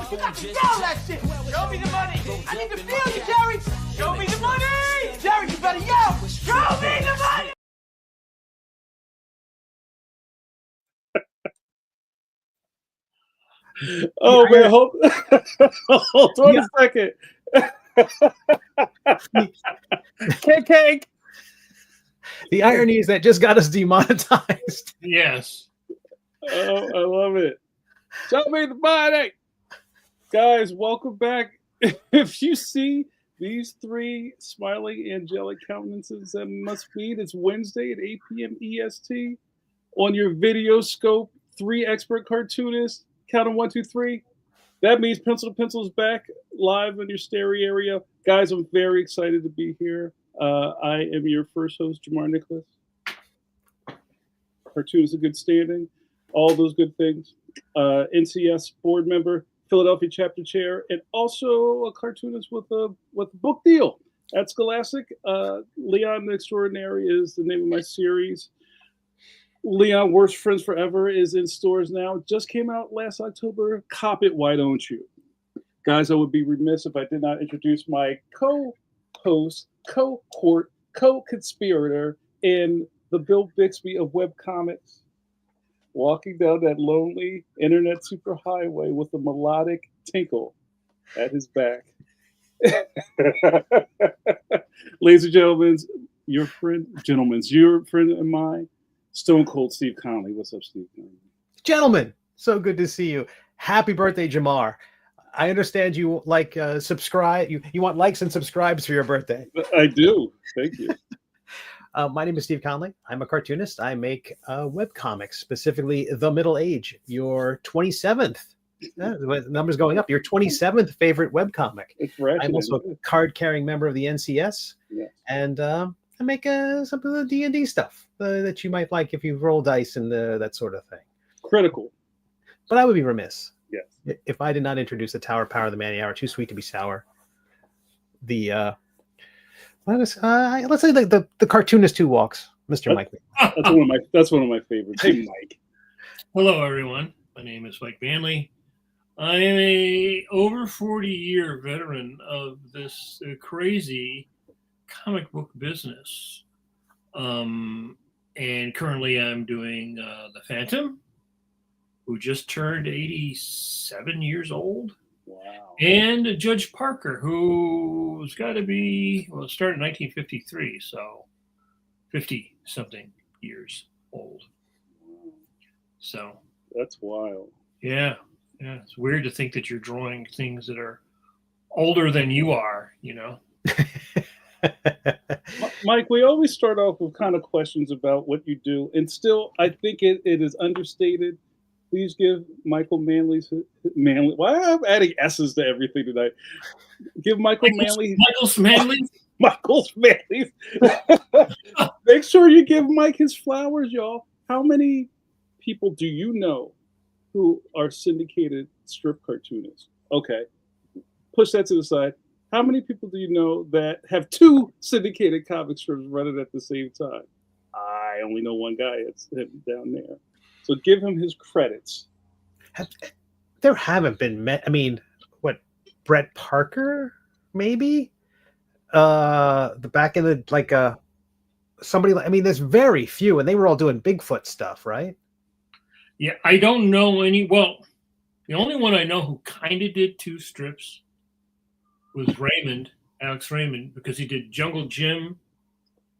You got to yell that shit. Show me the money. I need to feel you, Jerry. Show me the money. Jerry, you better yell. Show me the money. Oh man, hold on a second. Cake. The irony is that just got us demonetized. Yes. Oh, I love it. Show me the money. Guys, welcome back. If you see these three smiling angelic countenances, that must mean it's Wednesday at 8 p.m. EST. On your video scope, three expert cartoonists. Count them 1, 2, 3. That means Pencil to Pencil is back live in your stereo area. Guys, I'm very excited to be here. I am your first host, JAMAR NICHOLAS. Cartoonist in good standing. All those good things. NCS board member, Philadelphia chapter chair, and also a cartoonist with a book deal at Scholastic. Leon the Extraordinary is the name of my series. Leon, Worst Friends Forever is in stores now. Just came out last October. Cop it, why don't you? Guys, I would be remiss if I did not introduce my co-host, cohort, co-conspirator in the Bill Bixby of webcomics, walking down that lonely internet superhighway with a melodic tinkle at his back. Ladies and gentlemen, your friend and mine, Stone Cold Steve Conley. What's up, Steve? Gentlemen, so good to see you. Happy birthday, Jamar. I understand you like subscribe. You want likes and subscribes for your birthday. I do. Thank you. My name is Steve Conley. I'm a cartoonist. I make webcomics, specifically The Middle Age, your 27th. The number's going up. Your 27th favorite webcomic. I'm also a card-carrying member of the NCS. Yes. And I make some of the D&D stuff that you might like if you roll dice and that sort of thing. Critical. But I would be remiss if I did not introduce the Tower Power of the Manny Hour. Too sweet to be sour. The let's say the cartoonist who walks, Mr. Mike. That's one of my favorites. Hey, Mike. Hello, everyone. My name is Mike Manley. I am a over 40-year veteran of this crazy comic book business. And currently I'm doing The Phantom, who just turned 87 years old. Wow. And Judge Parker, who's got to be, it started in 1953, so 50-something years old. So. That's wild. Yeah. It's weird to think that you're drawing things that are older than you are, you know? Mike, we always start off with kind of questions about what you do, and still, I think it is understated. Please give Michael Manley. Why am I adding S's to everything tonight? Give Michael's Manley. Make sure you give Mike his flowers, y'all. How many people do you know who are syndicated strip cartoonists? Okay, push that to the side. How many people do you know that have two syndicated comic strips running at the same time? I only know one guy. It's him down there. So give him his credits. There haven't been, what, Brett Parker, maybe? The back in the, somebody, there's very few, and they were all doing Bigfoot stuff, right? Yeah, I don't know any. Well, the only one I know who kind of did two strips was Alex Raymond, because he did Jungle Jim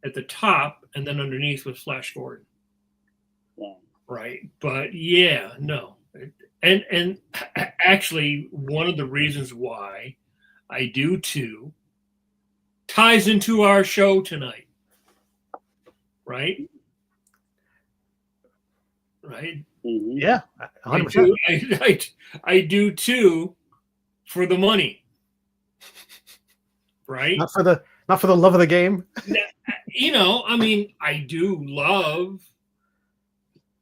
at the top, and then underneath was Flash Gordon. Wow. Right. But yeah, no. And actually, one of the reasons why I do too ties into our show tonight. Right? Right? Mm-hmm. Yeah. 100%. I do too for the money. Right? Not for the love of the game. I do love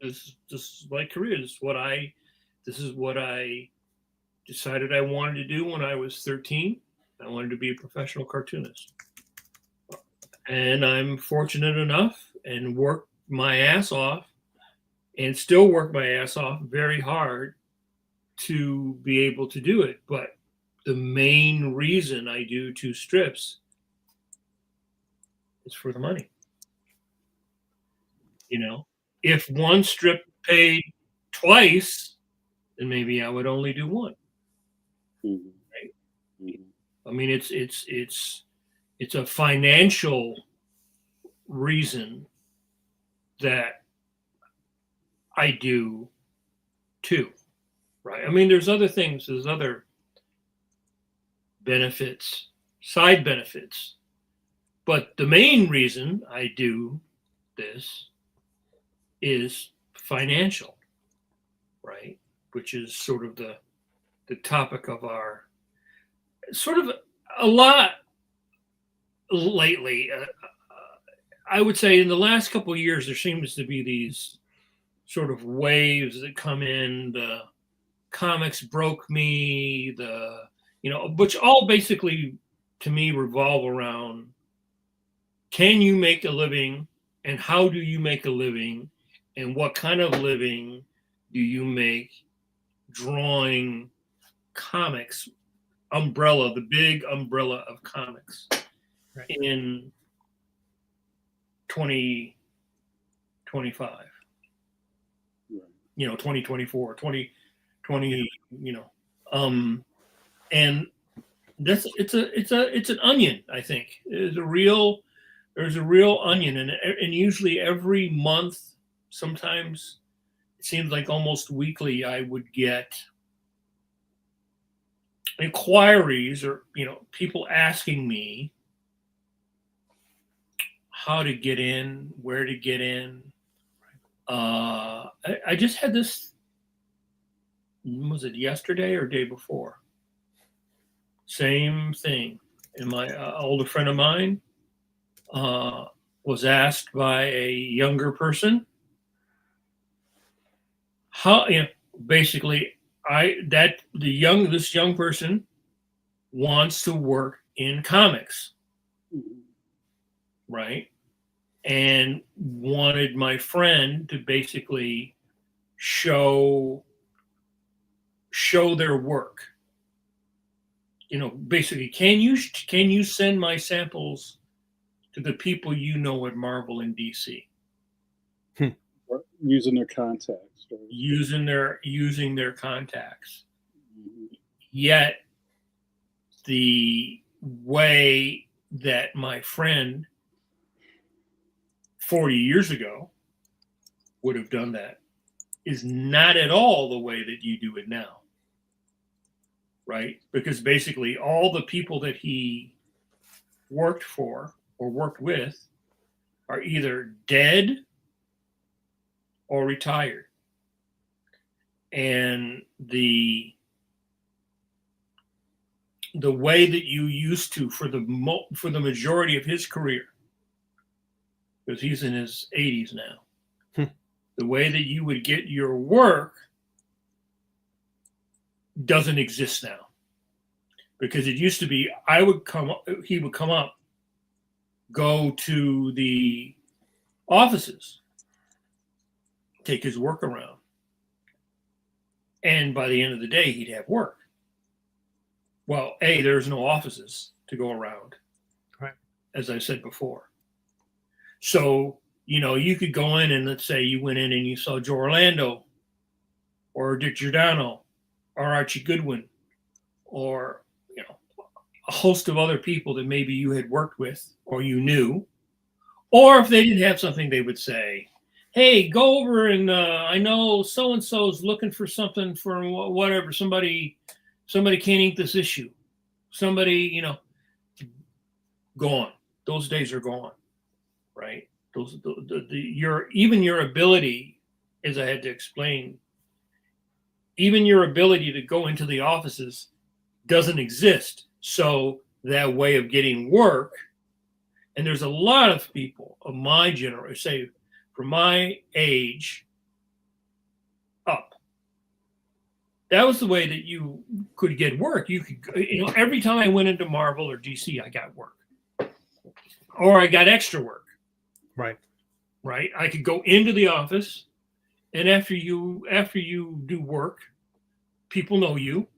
this is my career. This is what I decided I wanted to do when I was 13. I wanted to be a professional cartoonist. And I'm fortunate enough and worked my ass off and still work my ass off very hard to be able to do it. But the main reason I do 2 strips is for the money. You know, if one strip paid twice, then maybe I would only do 1. Mhm. Right? Mhm. I mean, it's a financial reason that I do 2, right? I mean, there's other things, there's other benefits, side benefits, but the main reason I do this is financial, right? Which is sort of the topic of our sort of a lot lately. I would say in the last couple of years, there seems to be these sort of waves that come in. The comics broke me, which all basically to me revolve around, can you make a living and how do you make a living and what kind of living do you make drawing comics, the big umbrella of comics, Right. in 2025, Right. 2024, 2020, and it's an onion. I think there's a real onion, and usually every month, sometimes it seems like almost weekly, I would get inquiries or people asking me how to get in, where to get in. I just had this, was it yesterday or day before? Same thing. And my older friend of mine was asked by a younger person how, basically, this young person wants to work in comics, Mhm. right? And wanted my friend to basically show their work. Basically, can you send my samples to the people at Marvel and DC? Or using their contacts. Or, Using their contacts. Mhm. Yet the way that my friend 40 years ago would have done that is not at all the way that you do it now, right? Because basically all the people that he worked for or worked with are either dead or retired. And the way that you used to for the majority of his career, because he's in his 80s now, the way that you would get your work doesn't exist now. Because it used to be, he would come up, go to the offices, take his work around, and by the end of the day, he'd have work. Well, there's no offices to go around, right? As I said before. So, you could go in and let's say you went in and you saw Joe Orlando or Dick Giordano or Archie Goodwin or, a host of other people that maybe you had worked with or you knew. Or if they didn't have something, they would say, hey, go over and I know so-and-so's looking for something for whatever. Somebody can't ink this issue. Somebody, gone. Those days are gone, right? Your ability, as I had to explain, even your ability to go into the offices doesn't exist. So that way of getting work, and there's a lot of people of my generation, say from my age up, that was the way that you could get work. You could, every time I went into Marvel or DC, I got work, or I got extra work. Right. Right. I could go into the office, and after you do work, people know you.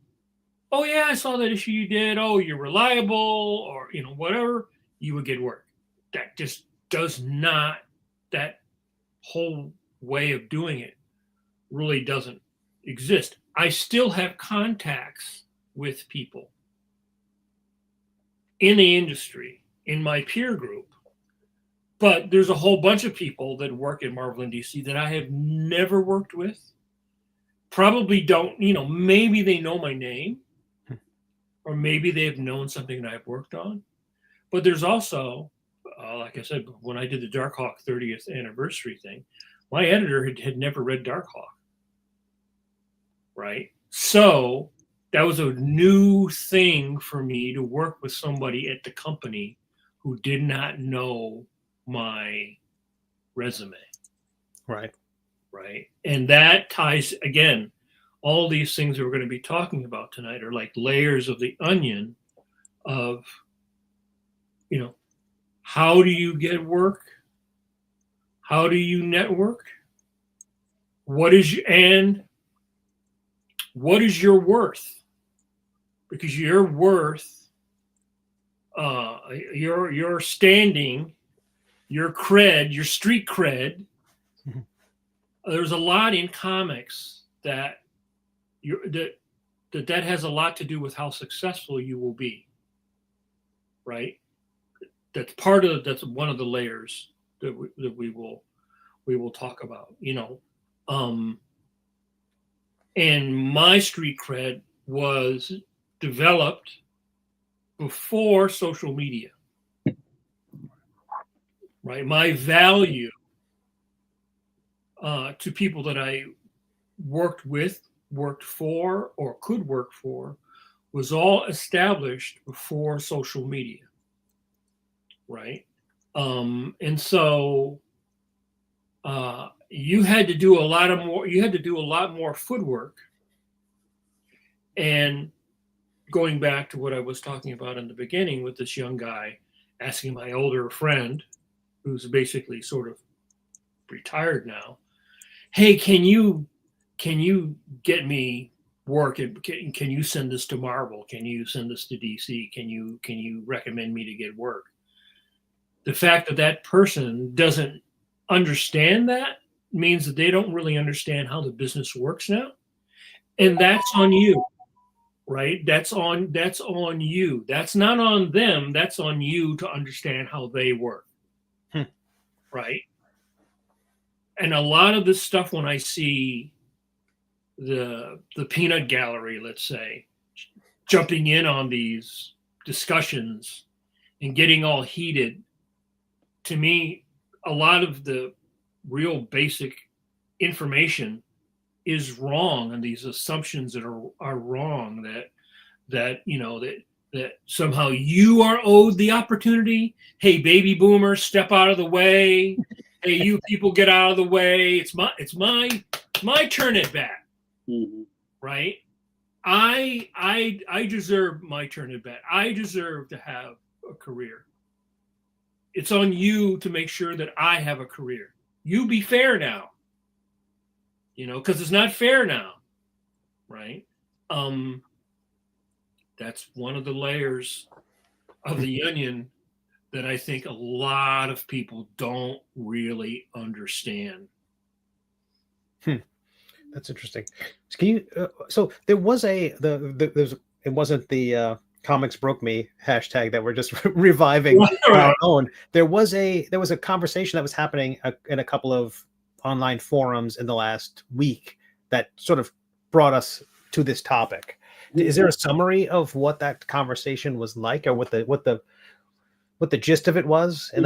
Oh yeah, I saw that issue you did. Oh, you're reliable, or whatever. You would get work. That just does not. That whole way of doing it really doesn't exist. I still have contacts with people in the industry, in my peer group, but there's a whole bunch of people that work at Marvel and DC that I have never worked with. Probably don't, maybe they know my name, or maybe they've known something that I've worked on. But there's also, like I said, when I did the Darkhawk 30th anniversary thing, my editor had never read Darkhawk, right? So that was a new thing for me to work with somebody at the company who did not know my resume. Right. Right. And that ties, again, all these things that we're going to be talking about tonight are like layers of the onion of, how do you get work? How do you network? What is your worth? Because your worth, your standing, your cred, your street cred, there's a lot in comics that has a lot to do with how successful you will be, right? That's one of the layers that we will talk about, and my street cred was developed before social media, right? My value to people that I worked with, worked for, or could work for was all established before social media, right? And so you had to do a lot more footwork. And going back to what I was talking about in the beginning with this young guy asking my older friend, who's basically sort of retired now, hey, can you get me work, and can you send this to Marvel? Can you send this to DC? Can you recommend me to get work? The fact that person doesn't understand that means that they don't really understand how the business works now. And that's on you, right? That's on you. That's not on them. That's on you to understand how they work. Right? And a lot of this stuff, when I see the peanut gallery, let's say, jumping in on these discussions and getting all heated, to me, a lot of the real basic information is wrong, and these assumptions that are wrong, that somehow you are owed the opportunity. Hey, baby boomers, step out of the way. Hey, you people, get out of the way. It's my turn at bat. Mm-hmm. Right? I deserve my turn at bat. I deserve to have a career. It's on you to make sure that I have a career. You be fair now. Because it's not fair now. Right? That's one of the layers of the onion that I think a lot of people don't really understand. That's interesting. Can you? So there was it wasn't the comics broke me hashtag that we're just reviving our own. There was a conversation that was happening in a couple of online forums in the last week that sort of brought us to this topic. Is there a summary of what that conversation was like, or what the gist of it was, in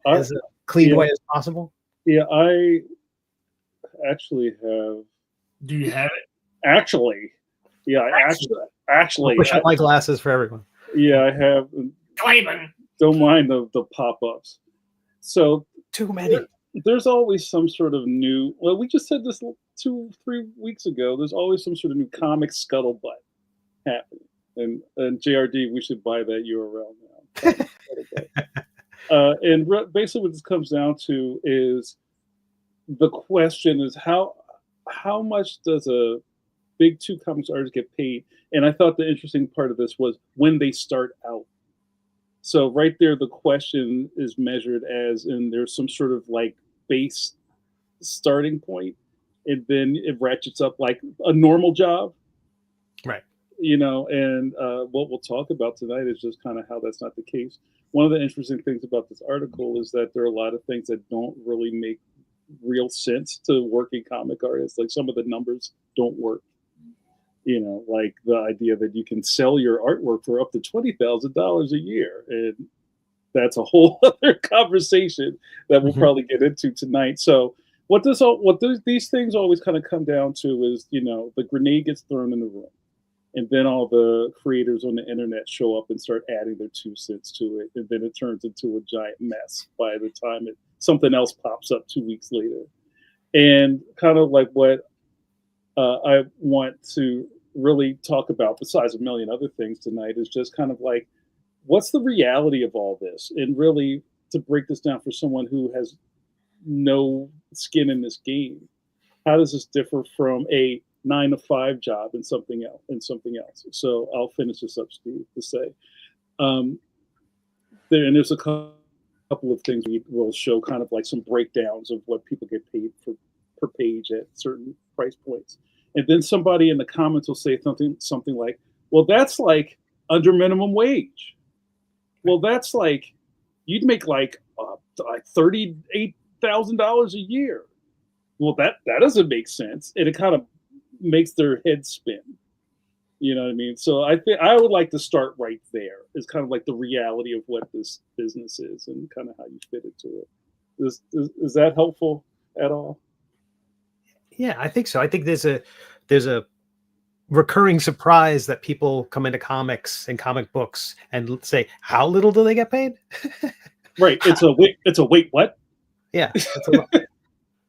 as a clean way as possible? Yeah, I actually have. Do you have it? Actually, yeah, actually. I'll push out my glasses for everyone. Yeah, I have. Don't mind the pop-ups. So too many. There's always some sort of new. Well, we just said this 2-3 weeks ago. There's always some sort of new comic scuttlebutt happening, and JRD, we should buy that URL now. And basically, what this comes down to is the question is how much does a big two comics artists get paid. And I thought the interesting part of this was when they start out. So right there, the question is measured as, and there's some sort of like base starting point, and then it ratchets up like a normal job. Right. You know, and what we'll talk about tonight is just kind of how that's not the case. One of the interesting things about this article is that there are a lot of things that don't really make real sense to working comic artists. Like some of the numbers don't work. You know, like the idea that you can sell your artwork for up to $20,000 a year, and that's a whole other conversation that we'll probably get into tonight. So these things always kind of come down to is, you know, the grenade gets thrown in the room, and then all the creators on the internet show up and start adding their 2 cents to it, and then it turns into a giant mess by the time something else pops up 2 weeks later. And kind of like what I want to really talk about, besides a million other things tonight, is just kind of like, what's the reality of all this? And really to break this down for someone who has no skin in this game, how does this differ from a 9-to-5 job and something else? So I'll finish this up, Steve, to say, there's a couple of things we will show, kind of like some breakdowns of what people get paid for per page at certain price points. And then somebody in the comments will say something like, well, that's like under minimum wage. Well, that's like, you'd make like $38,000 a year. Well, that doesn't make sense. And it kind of makes their head spin. You know what I mean? So I think I would like to start right there. It's kind of like the reality of what this business is and kind of how you fit into it. Is that helpful at all? Yeah, I think so. I think there's a recurring surprise that people come into comics and comic books and say, how little do they get paid? Right. It's a wait, what? Yeah.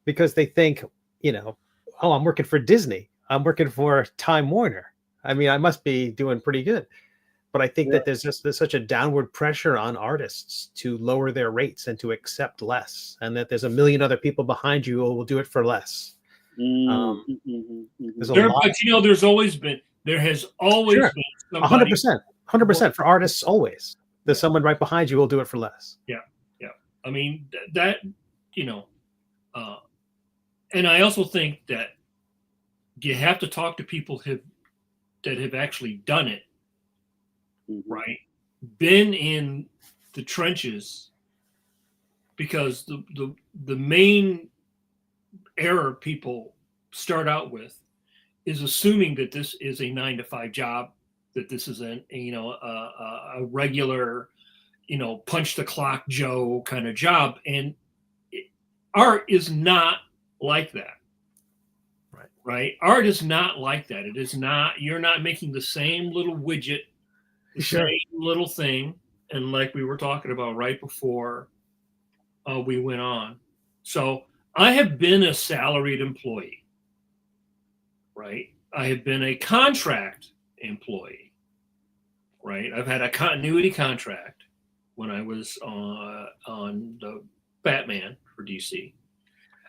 Because they think, you know, oh, I'm working for Disney. I'm working for Time Warner. I mean, I must be doing pretty good. But I think that there's such a downward pressure on artists to lower their rates and to accept less, and that there's a million other people behind you who will do it for less. There's a lot. But you know, there has always been somebody. 100% for artists. Always there's someone right behind you who will do it for less. Yeah. I mean that you know, and I also think that you have to talk to people that have actually done it, right? Been in the trenches, because the main error people start out with is assuming that this is a 9-to-5 job, that this is a regular, you know, punch the clock Joe kind of job, and art is not like that. Right? Art is not like that. It is not. You're not making the same little widget, the same little thing, and like we were talking about right before we went on. So I have been a salaried employee, right? I have been a contract employee, right? I've had a continuity contract when I was on the Batman for DC.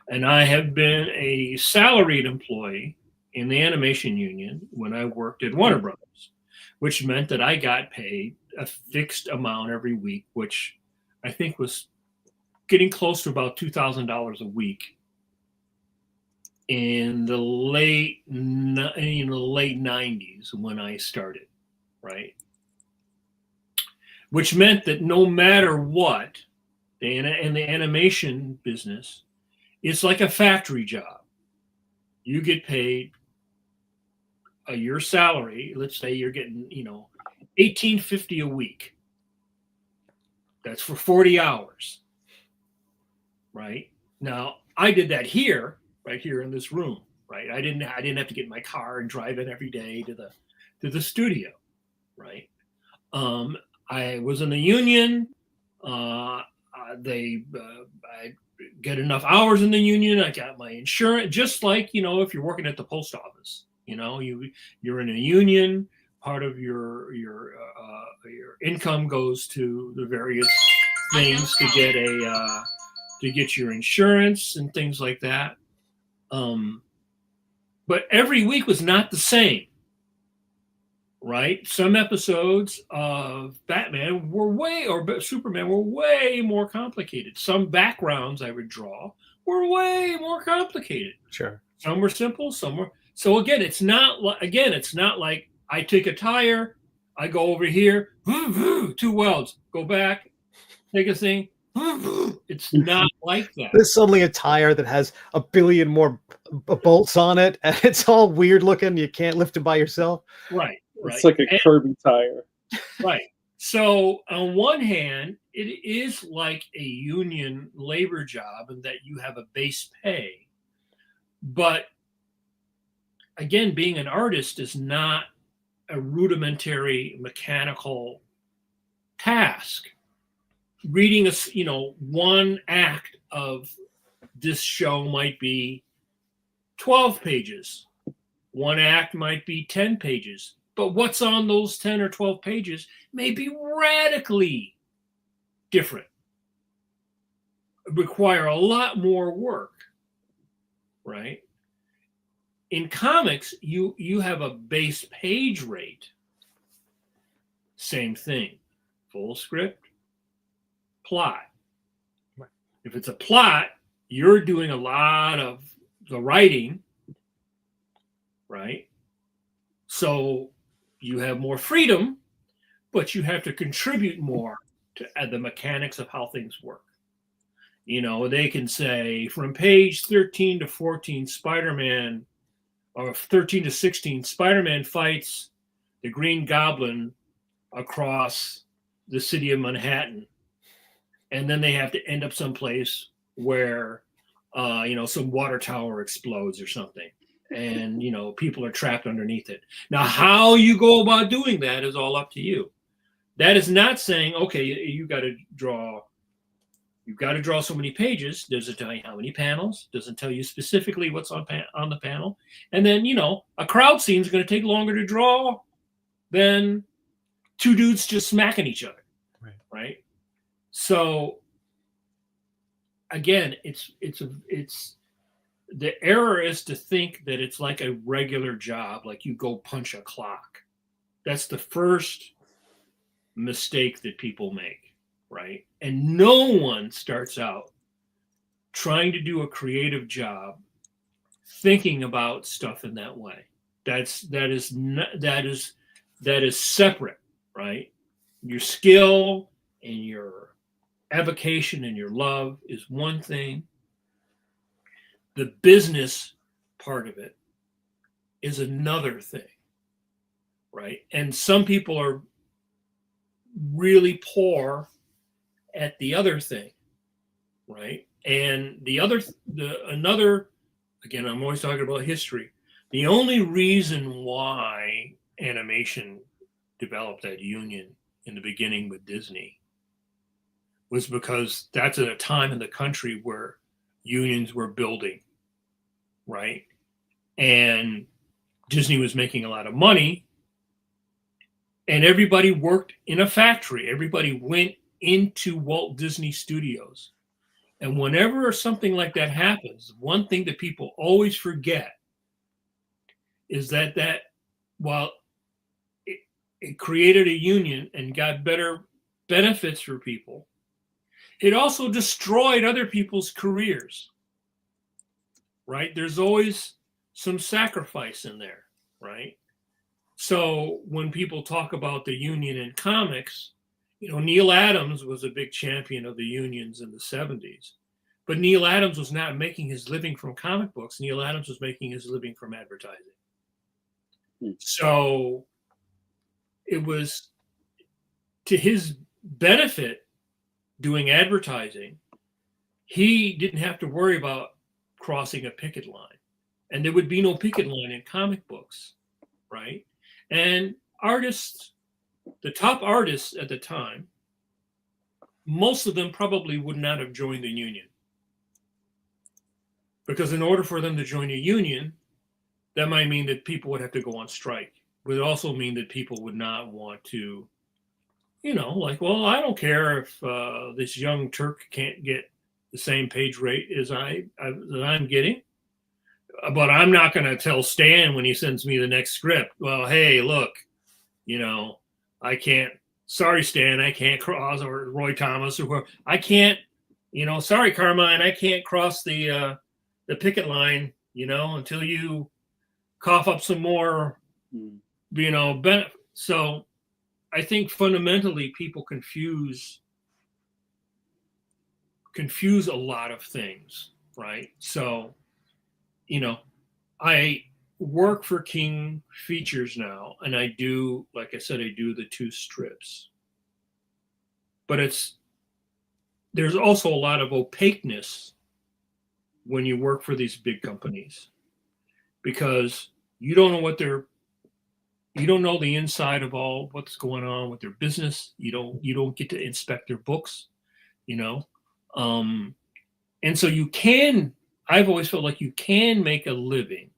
And I have been a salaried employee in the animation union when I worked at Warner Brothers, which meant that I got paid a fixed amount every week, which I think was getting close to about $2,000 a week in the late 90s when I started, right? Which meant that no matter what, in the animation business, it's like a factory job. You get paid your salary. Let's say you're getting, you know, $18.50 a week. That's for 40 hours, right? Now, I did that right here in this room, right? I didn't have to get in my car and drive in every day to the studio, right? I was in the union. I get enough hours in the union. I got my insurance, just like, you know, if you're working at the post office, you know, you're in a union. Part of your income goes to the various things to get your insurance and things like that. But every week was not the same, right? Some episodes of Batman or Superman were way more complicated. Some backgrounds I would draw were way more complicated. Sure. Some were simple, some were. So again, it's not like I take a tire, I go over here, 2 welds, go back, take a thing. It's not like that. There's suddenly a tire that has a billion more bolts on it, and it's all weird looking. You can't lift it by yourself. Right. It's like a Kirby tire. Right. So on one hand, it is like a union labor job in that you have a base pay. But again, being an artist is not a rudimentary mechanical task. Reading one act of this show might be 12 pages. One act might be 10 pages. But what's on those 10 or 12 pages may be radically different. Require a lot more work, right? In comics, you have a base page rate. Same thing. Full script, plot. Right. If it's a plot, you're doing a lot of the writing, right? So you have more freedom, but you have to contribute more to the mechanics of how things work. They can say from page 13 to 14, Spider-Man, or 13 to 16, Spider-Man fights the Green Goblin across the city of Manhattan. And then they have to end up someplace where, some water tower explodes or something. And, people are trapped underneath it. Now, how you go about doing that is all up to you. That is not saying, okay, you've got to draw so many pages. Doesn't tell you how many panels. Doesn't tell you specifically what's on the panel. And then, a crowd scene is going to take longer to draw than 2 dudes just smacking each other. Right? So, again, it's the error is to think that it's like a regular job, like you go punch a clock. That's the first mistake that people make, right? And no one starts out trying to do a creative job thinking about stuff in that way. That is separate, right? Your skill and your avocation and your love is one thing. The business part of it is another thing, right? And some people are really poor at the other thing, right? And another, again, I'm always talking about history. The only reason why animation developed that union in the beginning with Disney was because that's at a time in the country where unions were building, right? And Disney was making a lot of money, and everybody worked in a factory. Everybody went into Walt Disney Studios. And whenever something like that happens, one thing that people always forget is that while it created a union and got better benefits for people, it also destroyed other people's careers, right? There's always some sacrifice in there, right? So when people talk about the union in comics, Neil Adams was a big champion of the unions in the 70s. But Neil Adams was not making his living from comic books. Neil Adams was making his living from advertising. So it was to his benefit doing advertising. He didn't have to worry about crossing a picket line. And there would be no picket line in comic books, right? And artists, the top artists at the time, most of them probably would not have joined the union. Because in order for them to join a union, that might mean that people would have to go on strike. It would also mean that people would not want to, well, I don't care if this young Turk can't get the same page rate as I'm getting. but I'm not going to tell Stan when he sends me the next script, well, hey, look, I can't, sorry, Stan, I can't cross, or Roy Thomas, or whoever, I can't, sorry, Carmine, I can't cross the picket line, until you cough up some more, benefit. So I think fundamentally people confuse a lot of things, right? So, I work for King Features now, and I do, like I said, I do the 2 strips. But there's also a lot of opaqueness when you work for these big companies, because you don't know you don't know the inside of all what's going on with their business. You don't get to inspect their books, and so I've always felt like you can make a living,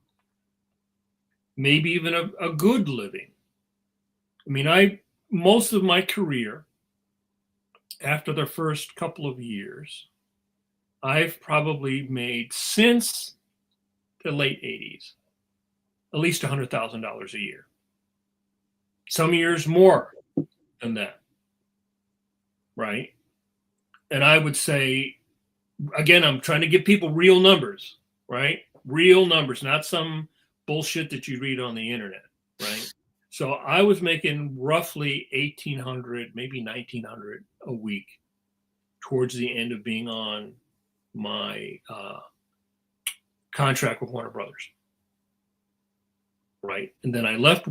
maybe even a good living. I mean, most of my career, after the first couple of years, I've probably made, since the late 80s, at least $100,000 a year. Some years more than that, right? And I would say, again, I'm trying to give people real numbers, right? Real numbers, not some bullshit that you read on the internet, right? So I was making roughly $1,800, maybe $1,900 a week towards the end of being on my contract with Warner Brothers, right? And then I left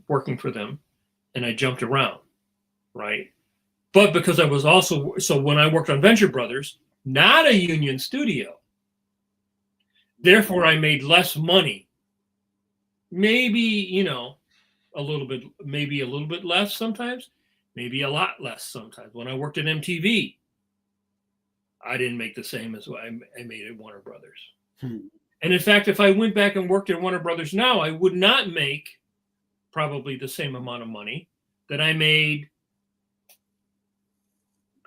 working for them, and I jumped around, right? But because I was also, so when I worked on Venture Brothers, not a union studio, therefore I made less money. Maybe, a little bit less sometimes, maybe a lot less sometimes. When I worked at MTV, I didn't make the same as what I made at Warner Brothers. And in fact, if I went back and worked at Warner Brothers now, I would not make probably the same amount of money that I made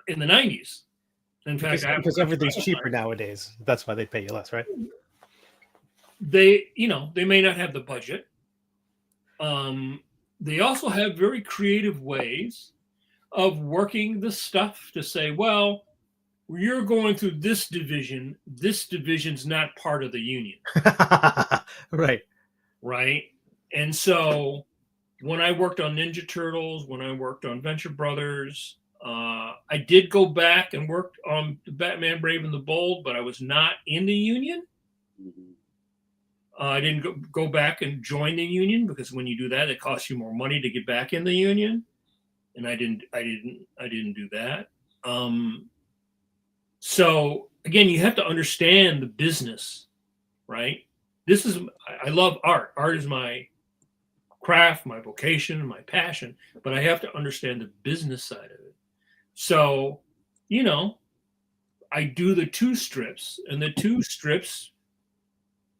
in the 90s. In fact, because everything's cheaper nowadays. That's why they pay you less, right? They may not have the budget. They also have very creative ways of working the stuff to say, well, you're going through this division. This division's not part of the union. Right. Right. And so when I worked on Ninja Turtles, when I worked on Venture Brothers, I did go back and worked on Batman Brave and the Bold, but I was not in the union. I didn't go back and join the union, because when you do that, it costs you more money to get back in the union, and I didn't do that. So again, you have to understand the business, right? I love art. Art is my craft, my vocation, my passion, but I have to understand the business side of it. So, I do the 2 strips, and the 2 strips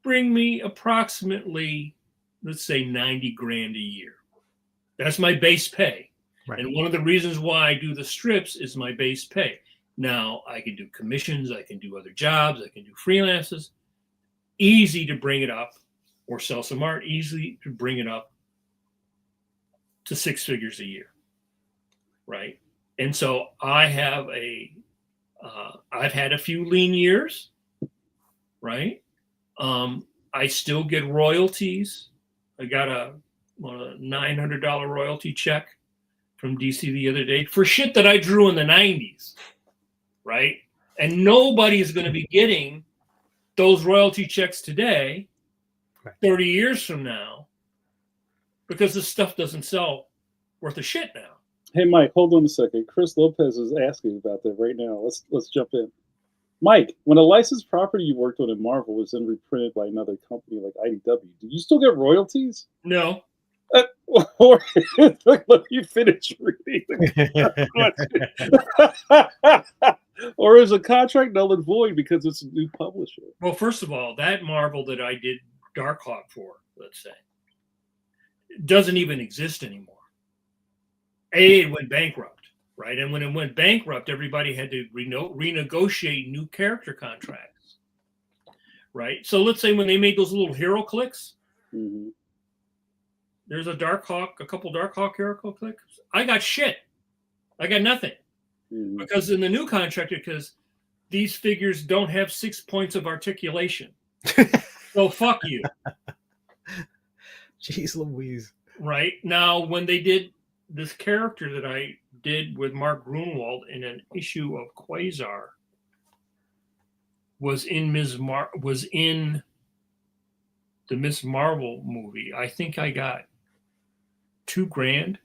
bring me approximately, let's say, $90,000 a year. That's my base pay. Right. And one of the reasons why I do the strips is my base pay. Now, I can do commissions, I can do other jobs, I can do freelances. Easy to bring it up, or sell some art, easy to bring it up to 6 figures a year, right? And so I've had a few lean years, right? I still get royalties. I got a $900 royalty check from DC the other day for shit that I drew in the 90s, right? And nobody is going to be getting those royalty checks today, 30 years from now, because this stuff doesn't sell worth a shit now. Hey, Mike, hold on a second. Chris Lopez is asking about that right now. Let's jump in. Mike, when a licensed property you worked on in Marvel was then reprinted by another company like IDW, do you still get royalties? No. Or let you finish reading. Or is a contract null and void because it's a new publisher? Well, first of all, that Marvel that I did Darkhawk for, let's say, doesn't even exist anymore. It went bankrupt, right? And when it went bankrupt, everybody had to renegotiate new character contracts, right? So let's say when they made those little hero clicks, Mm-hmm. there's a couple Darkhawk hero clicks. I got shit. I got nothing. Mm-hmm. Because in the new contract, because these figures don't have 6 points of articulation. So fuck you. Jeez Louise. Right? Now, when they did this character that I did with Mark Grunwald in an issue of Quasar, was in the Miss Marvel movie. I think I got $2,000.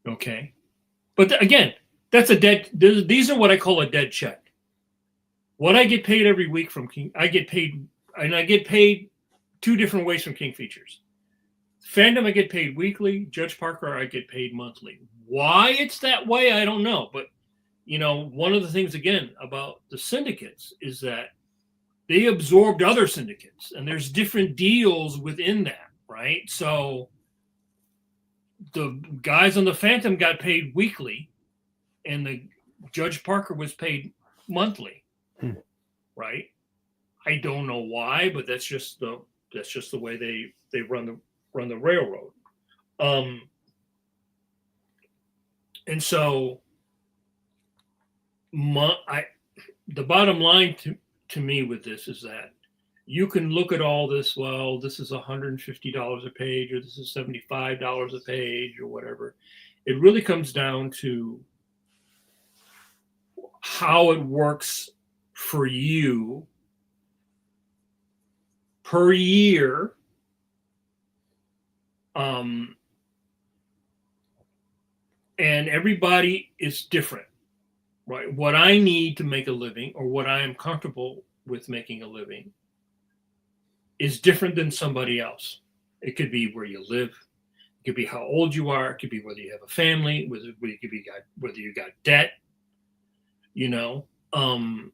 Okay. But again, that's a dead, these are what I call a dead check. What I get paid every week from King, I get paid 2 different ways from King Features. Fandom, I get paid weekly. Judge Parker, I get paid monthly. Why it's that way, I don't know. But, you know, one of the things, again, about the syndicates is that they absorbed other syndicates, and there's different deals within that, right? So the guys on the Phantom got paid weekly, and the Judge Parker was paid monthly, right? I don't know why, but that's just the way they run the railroad. And so the bottom line to me with this is that you can look at all this, well, this is $150 a page, or this is $75 a page, or whatever. It really comes down to how it works for you per year. And everybody is different, right? What I need to make a living, or what I am comfortable with making a living, is different than somebody else. It could be where you live, it could be how old you are, it could be whether you have a family, whether you got debt, you know. And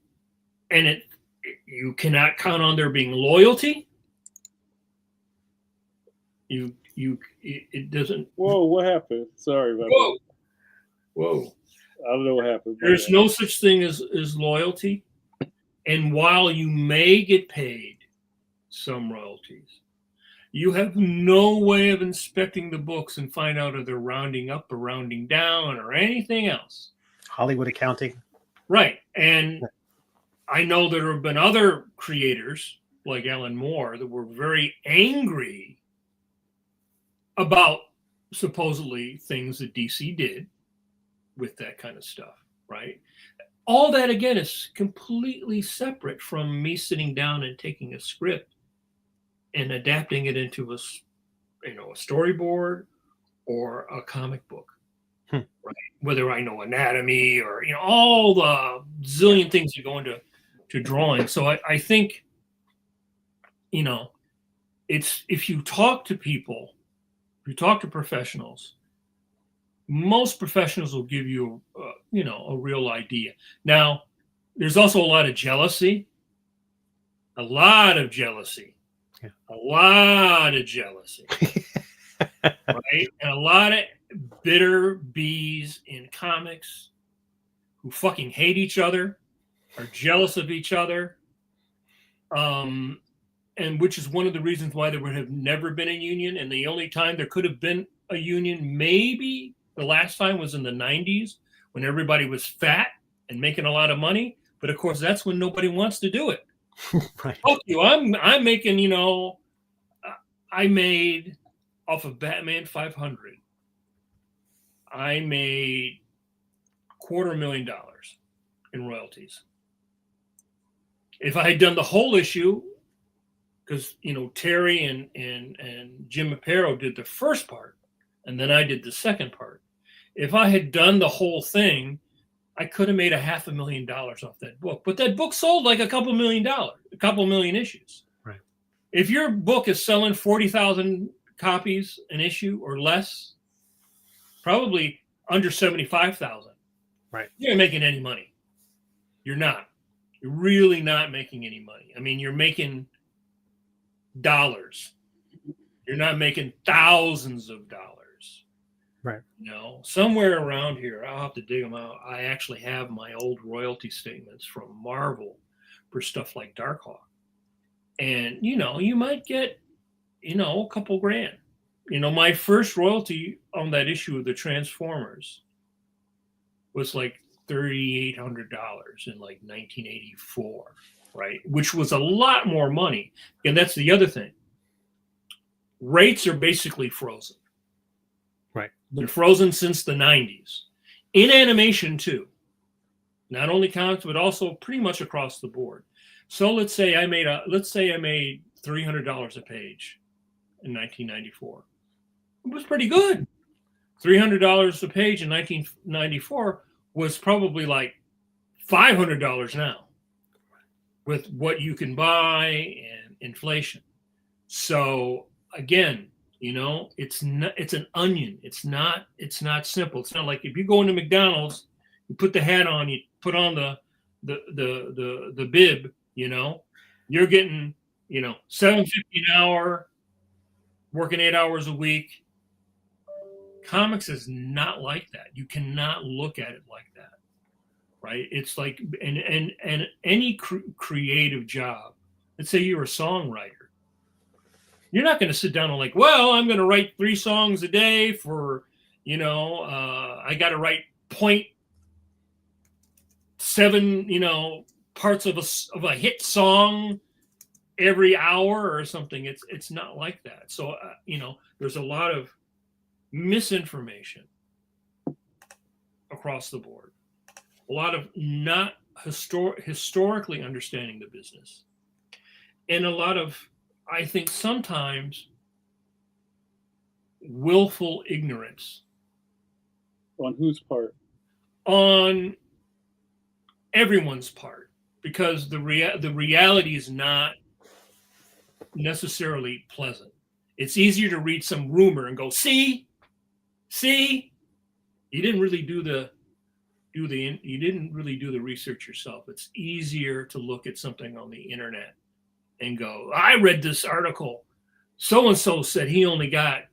you cannot count on there being loyalty. It doesn't. Whoa, what happened? Sorry about that. Whoa. I don't know what happened. There's no such thing as loyalty. And while you may get paid some royalties, you have no way of inspecting the books and find out if they're rounding up or rounding down or anything else. Hollywood accounting. Right. And I know there have been other creators like Alan Moore that were very angry about supposedly things that DC did with that kind of stuff, right? All that, again, is completely separate from me sitting down and taking a script and adapting it into a storyboard or a comic book, right? Whether I know anatomy or, all the zillion things that go into drawing. So I think, it's, if you talk to people, if you talk to professionals, most professionals will give you, a real idea. Now, there's also a lot of jealousy, right? And a lot of bitter bees in comics who fucking hate each other, are jealous of each other, and which is one of the reasons why there would have never been a union. And the only time there could have been a union, maybe the last time, was in the 90s when everybody was fat and making a lot of money. But of course, that's when nobody wants to do it. Right. Fuck you. I'm making, I made off of Batman 500. I made $250,000 in royalties. If I had done the whole issue, because Terry and Jim Aparo did the first part, and then I did the second part. If I had done the whole thing, I could have made $500,000 off that book. But that book sold like a couple million issues. Right. If your book is selling 40,000 copies an issue or less, probably under 75,000. Right. You're not making any money. You're not. You're really not making any money. I mean, you're making dollars. You're not making thousands of dollars. Right. Somewhere around here, I'll have to dig them out. I actually have my old royalty statements from Marvel for stuff like Darkhawk. And, you might get, a couple grand. My first royalty on that issue of the Transformers was like $3,800 in like 1984, right? Which was a lot more money. And that's the other thing. Rates are basically frozen. Right. They're frozen since the 90s. In animation too. Not only comics, but also pretty much across the board. So let's say I made $300 a page in 1994. It was pretty good. $300 a page in 1994 was probably like $500 now with what you can buy and inflation. So again, it's an onion. It's not simple. It's not like if you go into McDonald's, you put the hat on, you put on the bib, you're getting, $7.50 an hour, working 8 hours a week. Comics is not like that. You cannot look at it like that, right? It's like, and any creative job, let's say you're a songwriter, you're not going to sit down and like, well, I'm going to write 3 songs a day for, I got to write 0.7, parts of a hit song every hour or something. It's not like that. So, there's a lot of misinformation across the board, a lot of not historically understanding the business, and a lot of, I think, sometimes willful ignorance. On whose part? On everyone's part, because the reality is not necessarily pleasant. It's easier to read some rumor and go, see, you didn't really do the research yourself. It's easier to look at something on the internet and go, I read this article, so and so said he only got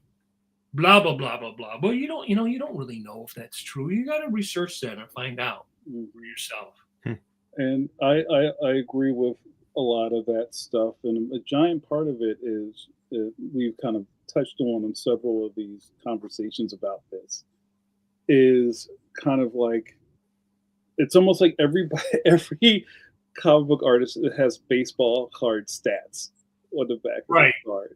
blah blah blah blah blah. But you don't really know if that's true. You got to research that and find out for yourself. And I agree with a lot of that stuff, and a giant part of it is we've kind of touched on several of these conversations about this, is kind of like, it's almost like every comic book artist has baseball card stats on the back of the card,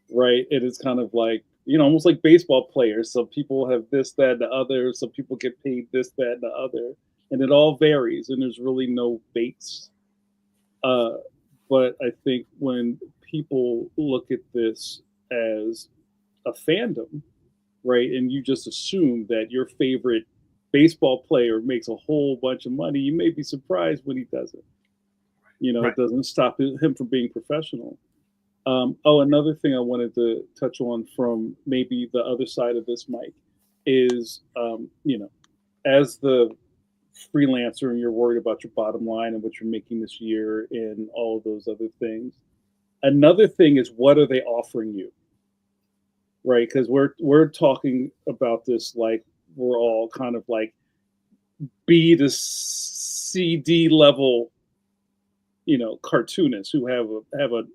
right? It is kind of like, almost like baseball players. Some people have this, that, and the other. Some people get paid this, that, and the other, and it all varies, and there's really no base. But I think when people look at this as a fandom, right, and you just assume that your favorite baseball player makes a whole bunch of money, you may be surprised when he doesn't. It doesn't stop him from being professional. Another thing I wanted to touch on from maybe the other side of this, Mike, is, as the freelancer and you're worried about your bottom line and what you're making this year and all of those other things. Another thing is, what are they offering you? Right? Because we're talking about this like we're all kind of like B to CD level, cartoonists who have a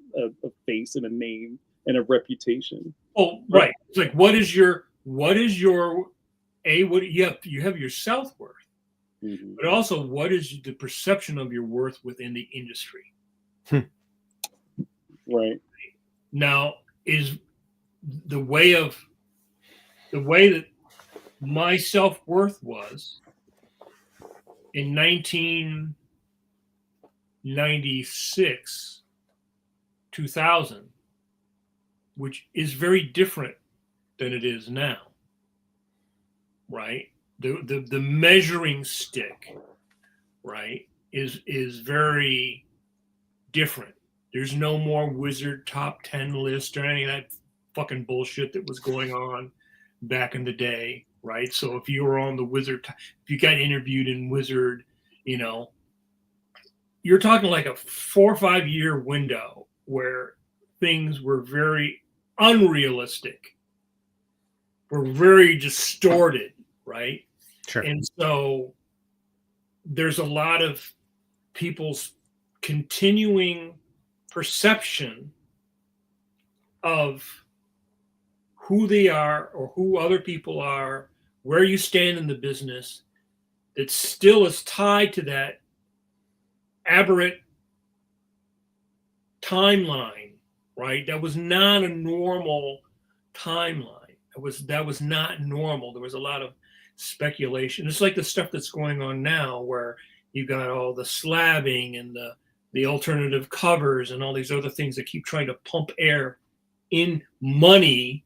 face and a name and a reputation. Oh, right. It's like, what is your you have your self-worth, but also what is the perception of your worth within the industry? Right. Now, is the way that my self-worth was in 1996, 2000, which is very different than it is now, right? The measuring stick, right, is very different. There's no more Wizard top 10 list or any of that fucking bullshit that was going on back in the day, right? So if you were on the Wizard, if you got interviewed in Wizard, you're talking like a 4 or 5 year window where things were very unrealistic, were very distorted, right? Sure. And so there's a lot of people's continuing perception of who they are or who other people are, where you stand in the business, that still is tied to that aberrant timeline, right? That was not a normal timeline. That was not normal. There was a lot of speculation. It's like the stuff that's going on now, where you got all the slabbing and the alternative covers and all these other things that keep trying to pump air in money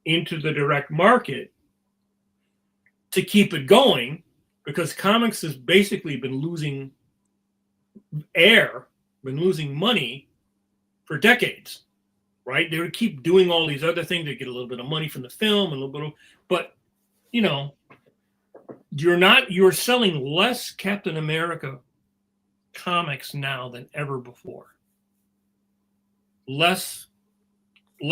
into the direct market to keep it going, because comics has basically been losing air, been losing money for decades, right? They would keep doing all these other things. They get a little bit of money from the film, and a little bit of, but you know, you're selling less Captain America comics now than ever before. Less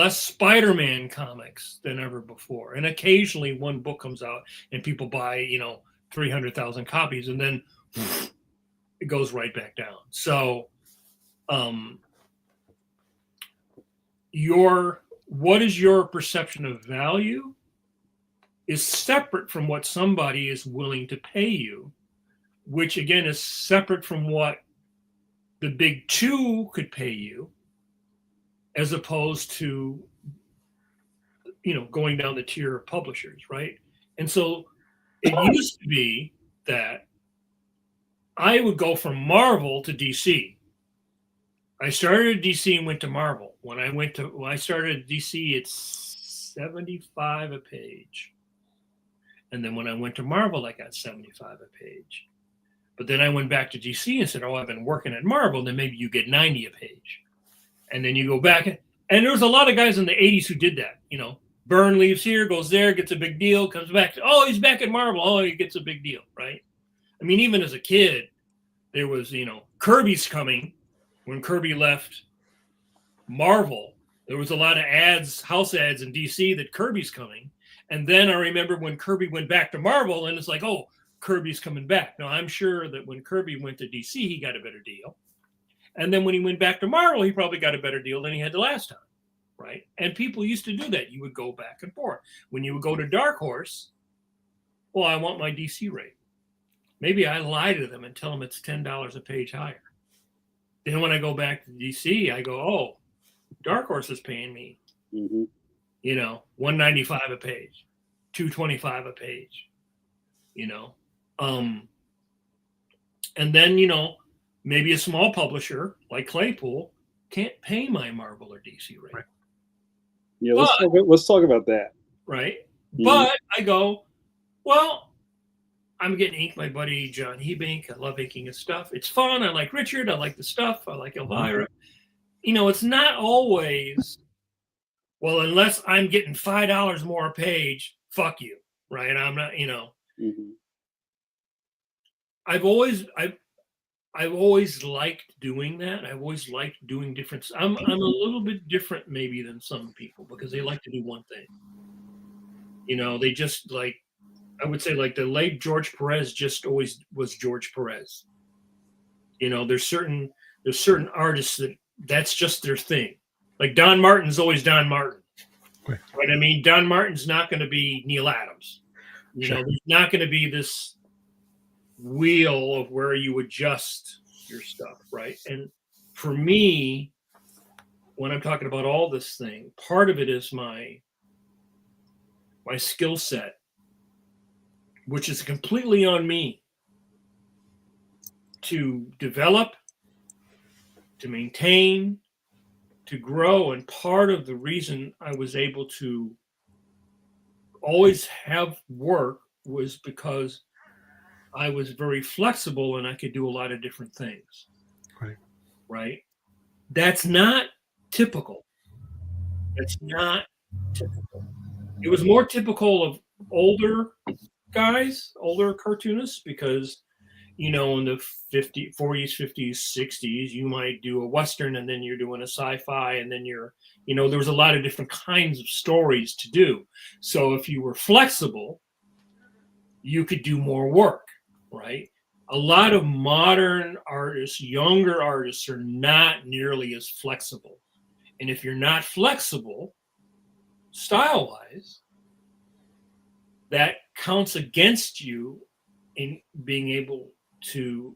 Spider-Man comics than ever before. And occasionally one book comes out and people buy, 300,000 copies, and then it goes right back down. So what is your perception of value is separate from what somebody is willing to pay you, which again is separate from what the big two could pay you, as opposed to, going down the tier of publishers, right? And so it used to be that I would go from Marvel to DC. I started at DC and went to Marvel. When I started at DC, it's $75 a page. And then when I went to Marvel, I got $75 a page. But then I went back to DC and said, oh, I've been working at Marvel. Then maybe you get 90 a page. And then you go back. And there was a lot of guys in the 80s who did that. Byrne leaves here, goes there, gets a big deal, comes back. Oh, he's back at Marvel. Oh, he gets a big deal, right? I mean, even as a kid, there was, Kirby's coming. When Kirby left Marvel, there was a lot of ads, house ads in DC that Kirby's coming. And then I remember when Kirby went back to Marvel, and it's like, oh, Kirby's coming back. Now, I'm sure that when Kirby went to DC, he got a better deal. And then when he went back to Marvel, he probably got a better deal than he had the last time, right? And people used to do that. You would go back and forth. When you would go to Dark Horse, well, I want my DC rate. Maybe I lie to them and tell them it's $10 a page higher. Then when I go back to DC, I go, oh, Dark Horse is paying me, $195 a page, $225 a page, and then, maybe a small publisher like Claypool can't pay my Marvel or DC rate. Right. Yeah, let's talk about that. Right. Mm-hmm. But I go, well, I'm getting ink my buddy John Hebink. I love inking his stuff. It's fun. I like Richard. I like the stuff. I like Elvira. It's not always, well, unless I'm getting $5 more a page, fuck you. Right. I'm not, I've always liked doing that. I've always liked doing different. I'm a little bit different maybe than some people, because they like to do one thing. They just like, I would say like the late George Perez just always was George Perez. There's certain artists that's just their thing. Like Don Martin's always Don Martin. Right. I mean, Don Martin's not going to be Neil Adams. There's not going to be this wheel of where you adjust your stuff, right? And for me, when I'm talking about all this thing, part of it is my skill set, which is completely on me to develop, to maintain, to grow. And part of the reason I was able to always have work was because I was very flexible and I could do a lot of different things. Right. That's not typical. That's not typical. It was more typical of older guys, older cartoonists, because, in the 40s, 50s, 60s, you might do a Western and then you're doing a sci-fi, and then there was a lot of different kinds of stories to do. So if you were flexible, you could do more work. Right. a lot of modern artists, younger artists, are not nearly as flexible. And if you're not flexible, style-wise, that counts against you in being able to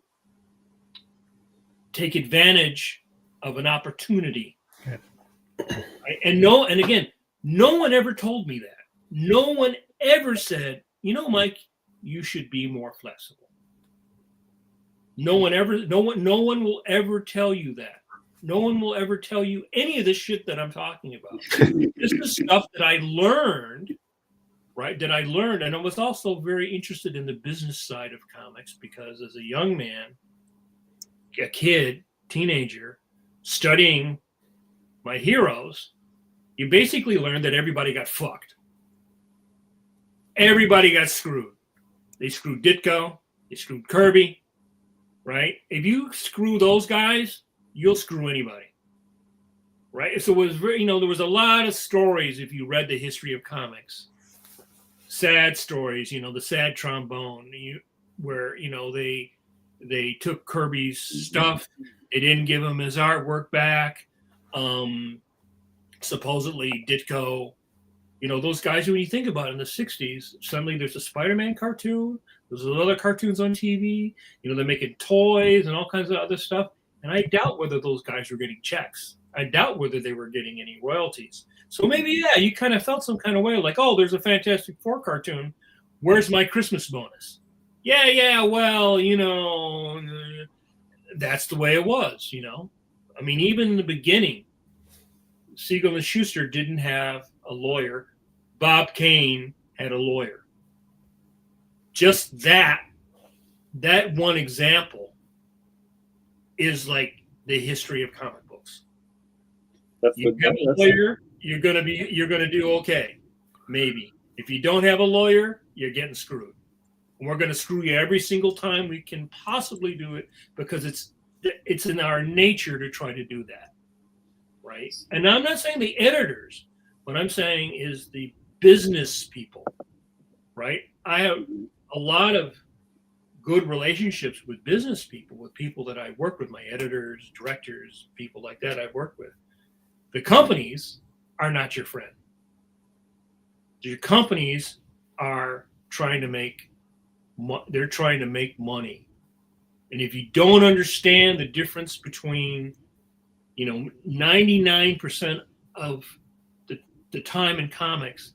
take advantage of an opportunity. Right? And again, no one ever told me that. No one ever said, Mike, you should be more flexible. No one will ever tell you that. No one will ever tell you any of this shit that I'm talking about. This is stuff that I learned, right? And I was also very interested in the business side of comics because as a young man, a kid, teenager, studying my heroes, you basically learned that everybody got fucked. Everybody got screwed. They screwed Ditko. They screwed Kirby, right? If you screw those guys, you'll screw anybody, right? So it was very, there was a lot of stories if you read the history of comics. Sad stories, the sad trombone, where, they took Kirby's stuff. They didn't give him his artwork back. Supposedly Ditko, those guys, when you think about it, in the 60s, suddenly there's a Spider-Man cartoon. There's other cartoons on TV. They're making toys and all kinds of other stuff. And I doubt whether those guys were getting checks. I doubt whether they were getting any royalties. So maybe, yeah, you kind of felt some kind of way like, oh, there's a Fantastic Four cartoon. Where's my Christmas bonus? Yeah, well, that's the way it was, I mean, even in the beginning, Siegel and Schuster didn't have a lawyer. Bob Kane had a lawyer. Just that one example is like the history of comic books. You have a lawyer, you're gonna do okay, maybe. If you don't have a lawyer, you're getting screwed. And we're gonna screw you every single time we can possibly do it because it's in our nature to try to do that, right? And I'm not saying the editors. What I'm saying is the business people, right? I have a lot of good relationships with business people, with people that I work with, my editors, directors, people like that I've worked with. The companies are not your friend. Your companies are trying to make money. And if you don't understand the difference between, 99% of the time in comics,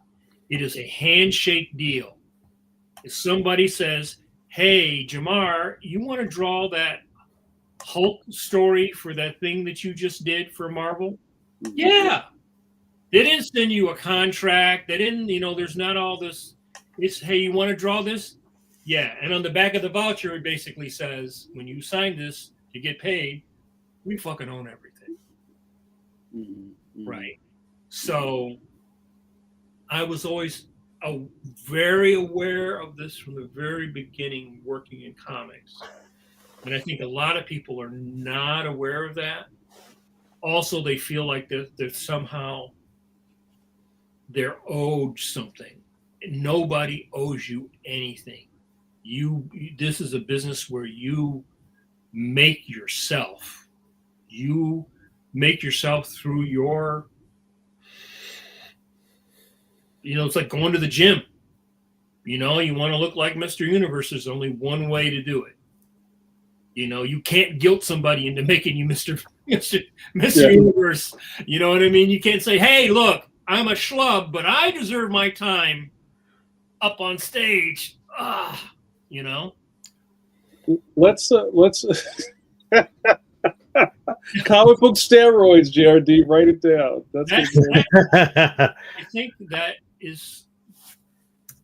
it is a handshake deal. If somebody says, hey, Jamar, you want to draw that Hulk story for that thing that you just did for Marvel? Yeah. They didn't send you a contract. They didn't, there's not all this. It's, hey, you want to draw this? Yeah. And on the back of the voucher, it basically says, when you sign this to get paid, we fucking own everything. Mm-hmm. Right. So I was always very aware of this from the very beginning working in comics. And I think a lot of people are not aware of that. Also, they feel like they're somehow they're owed something. Nobody owes you anything. This is a business where you make yourself. You make yourself through your, it's like going to the gym. You want to look like Mr. Universe. There's only one way to do it. You can't guilt somebody into making you Mr. Universe. You know what I mean? You can't say, hey, look, I'm a schlub, but I deserve my time up on stage. Let's comic book steroids, JRD, write it down. I think that is,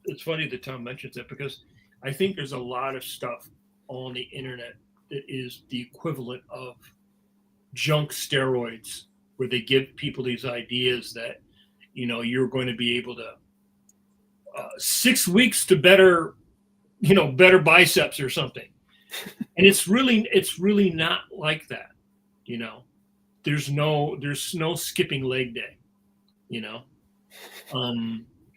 it's funny that Tom mentions that because I think there's a lot of stuff on the internet that is the equivalent of junk steroids, where they give people these ideas that, you're going to be able to 6 weeks to better biceps or something. And it's really not like that. There's no skipping leg day,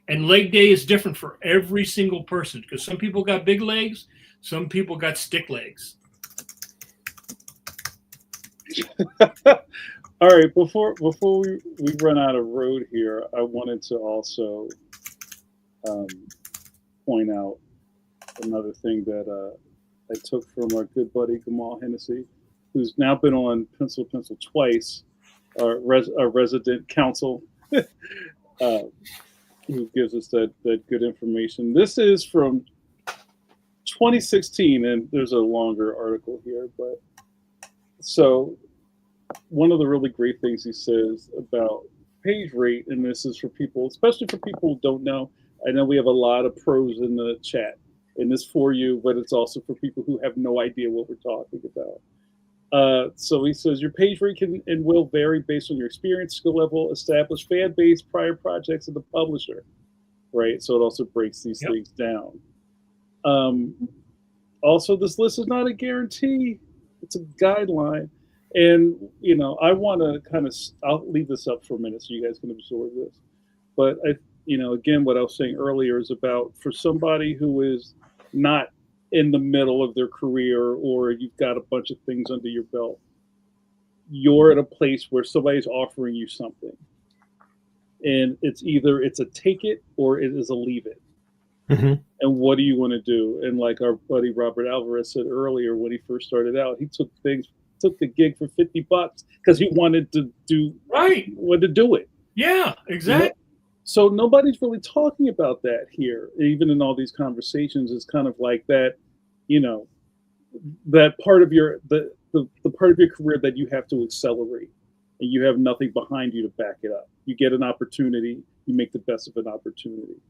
and leg day is different for every single person because some people got big legs. Some people got stick legs. All right, before we run out of road here, I wanted to also point out another thing that I took from our good buddy Gamal Hennessy, who's now been on Pencil twice, our resident counsel, who gives us that good information. This is from 2016, and there's a longer article here, but so one of the really great things he says about page rate, and this is for people, especially for people who don't know. I know we have a lot of pros in the chat, and this for you, but it's also for people who have no idea what we're talking about. So he says your page rate can and will vary based on your experience, skill level, established fan base, prior projects, and the publisher, right? So it also breaks these things down. Also, this list is not a guarantee; it's a guideline. And, you know, I want to kind of, I'll leave this up for a minute so you guys can absorb this. But, you know, again, what I was saying earlier is about for somebody who is not in the middle of their career, or you've got a bunch of things under your belt, you're at a place where somebody's offering you something. And it's either it's a take it or it is a leave it. Mm-hmm. And what do you want to do? And like our buddy Robert Alvarez said earlier, when he first started out, he took the gig for $50 because he wanted to do it. Yeah, exactly. You know? So nobody's really talking about that here, even in all these conversations. It's kind of like that, you know, that part of your the part of your career that you have to accelerate, and you have nothing behind you to back it up. You get an opportunity, you make the best of an opportunity.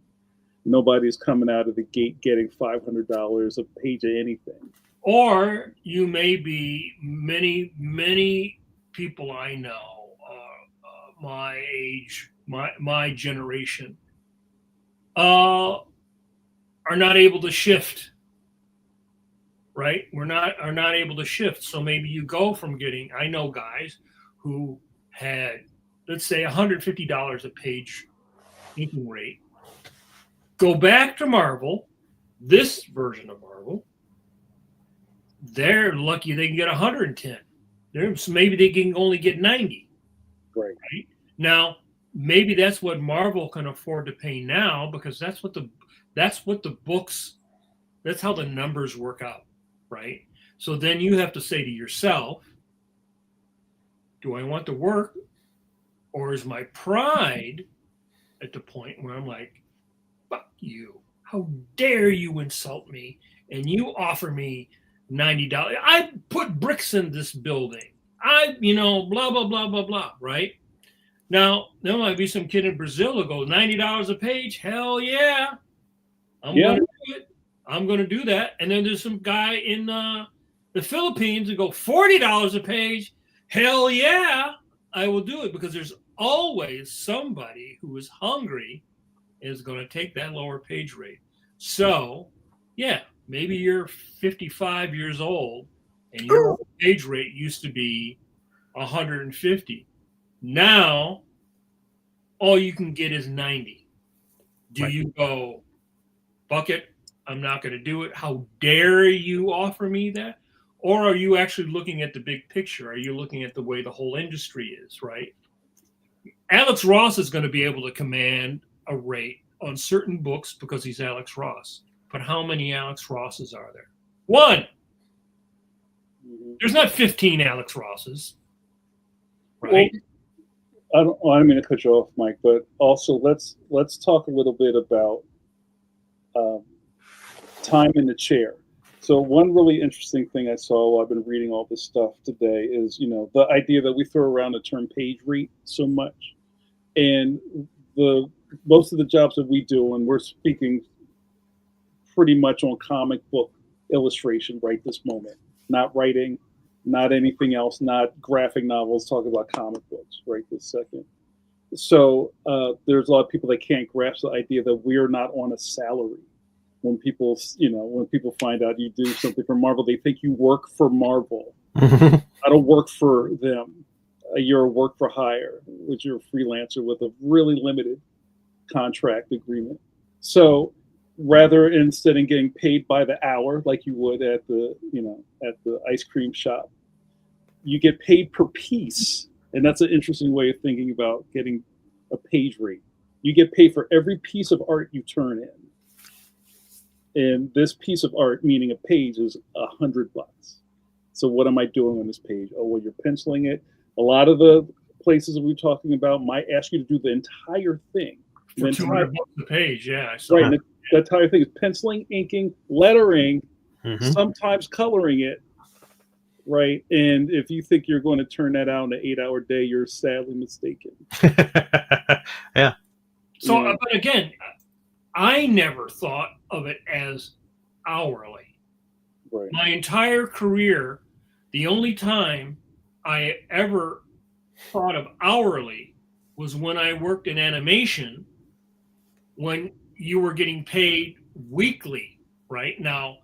Nobody's coming out of the gate getting $500 a page of anything. Or you may be many people I know, my age, my generation, are not able to shift. Right? Are not able to shift. So maybe you go from getting. I know guys who had, let's say, $150 a page inking rate. Go back to Marvel, this version of Marvel. They're lucky they can get 110. Maybe they can only get 90. Right. Now, maybe that's what Marvel can afford to pay now, because that's what the books, that's how the numbers work out, right? So then you have to say to yourself, do I want to work, or is my pride at the point where I'm like, fuck you. How dare you insult me, and you offer me $90. I put bricks in this building. Blah, blah, blah, blah, blah, right? Now, there might be some kid in Brazil who goes, $90 a page? Hell yeah. I'm going to do it. I'm going to do that. And then there's some guy in the Philippines who go, $40 a page? Hell yeah, I will do it, because there's always somebody who is hungry and is going to take that lower page rate. So, yeah. Maybe you're 55 years old and your page rate used to be 150. Now, all you can get is 90. Do you go, bucket, I'm not going to do it? How dare you offer me that? Or are you actually looking at the big picture? Are you looking at the way the whole industry is, right? Alex Ross is going to be able to command a rate on certain books because he's Alex Ross. But how many Alex Rosses are there? One. There's not 15 Alex Rosses, right? Well, I don't mean to cut you off, Mike, but also let's talk a little bit about time in the chair. So one really interesting thing I saw while I've been reading all this stuff today is, you know, the idea that we throw around the term page rate so much, and most of the jobs that we do, and we're speaking pretty much on comic book illustration right this moment, not writing, not anything else, not graphic novels, talking about comic books right this second. So there's a lot of people that can't grasp the idea that we're not on a salary. When people find out you do something for Marvel, they think you work for Marvel. I don't work for them. You're a work for hire, which you're a freelancer with a really limited contract agreement. So rather instead of getting paid by the hour like you would at the ice cream shop, you get paid per piece. And that's an interesting way of thinking about getting a page rate. You get paid for every piece of art you turn in. And this piece of art, meaning a page, is $100. So what am I doing on this page? Oh, well, you're penciling it. A lot of the places that we're talking about might ask you to do the entire thing. For $200 a page, yeah. Right, and the entire thing is penciling, inking, lettering, Mm-hmm. sometimes coloring it. Right, and if you think you're going to turn that out in an 8-hour day, you're sadly mistaken. Yeah. So, Yeah. but again, I never thought of it as hourly. Right. My entire career, the only time I ever thought of hourly was when I worked in animation, when you were getting paid weekly. Right now,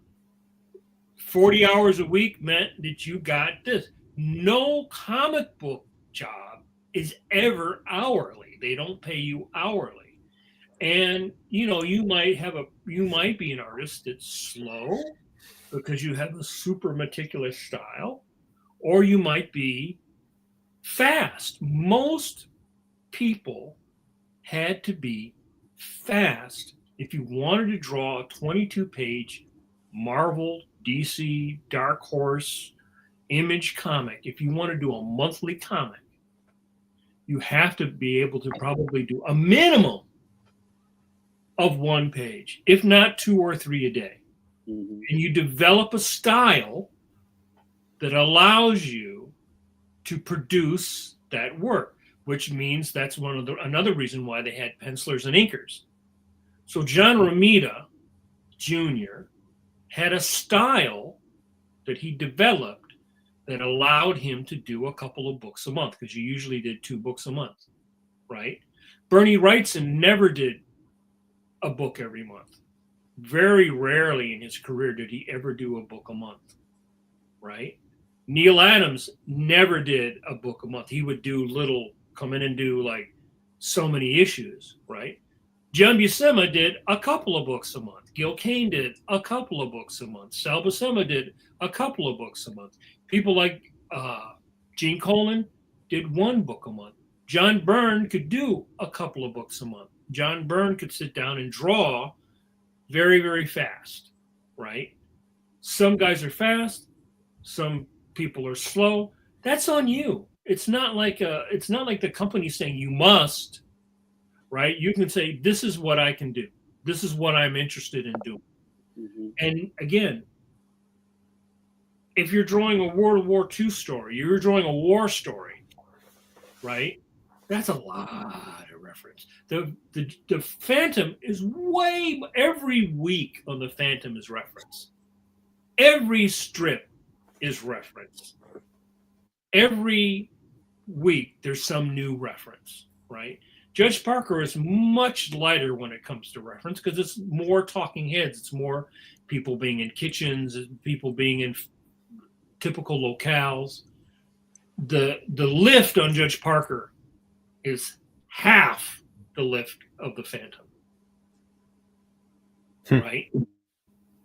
40 hours a week meant that you got this. No comic book job is ever hourly. They don't pay you hourly. And you might be an artist that's slow because you have a super meticulous style, or you might be fast. Most people had to be fast if you wanted to draw a 22-page Marvel, DC, Dark Horse, Image comic. If you want to do a monthly comic, you have to be able to probably do a minimum of 1 page, if not 2 or 3 a day. Mm-hmm. And you develop a style that allows you to produce that work, which means that's another reason why they had pencilers and inkers. So John Romita Jr. had a style that he developed that allowed him to do a couple of books a month, because you usually did 2 books a month, right? Bernie Wrightson never did a book every month. Very rarely in his career did he ever do a book a month, right? Neil Adams never did a book a month. He would come in and do like so many issues, right? John Buscema did a couple of books a month. Gil Kane did a couple of books a month. Sal Buscema did a couple of books a month. People like Gene Colan did 1 book a month. John Byrne could do a couple of books a month. John Byrne could sit down and draw very, very fast, right? Some guys are fast. Some people are slow. That's on you. It's not like the company saying you must, right? You can say, this is what I can do. This is what I'm interested in doing. Mm-hmm. And again, if you're drawing a World War II story, you're drawing a war story, right? That's a lot of reference. The Phantom is every week on the Phantom is reference. Every strip is reference. Every week there's some new reference, right? Judge Parker is much lighter when it comes to reference because it's more talking heads. It's more people being in kitchens, people being in typical locales. The lift on Judge Parker is half the lift of the Phantom, right?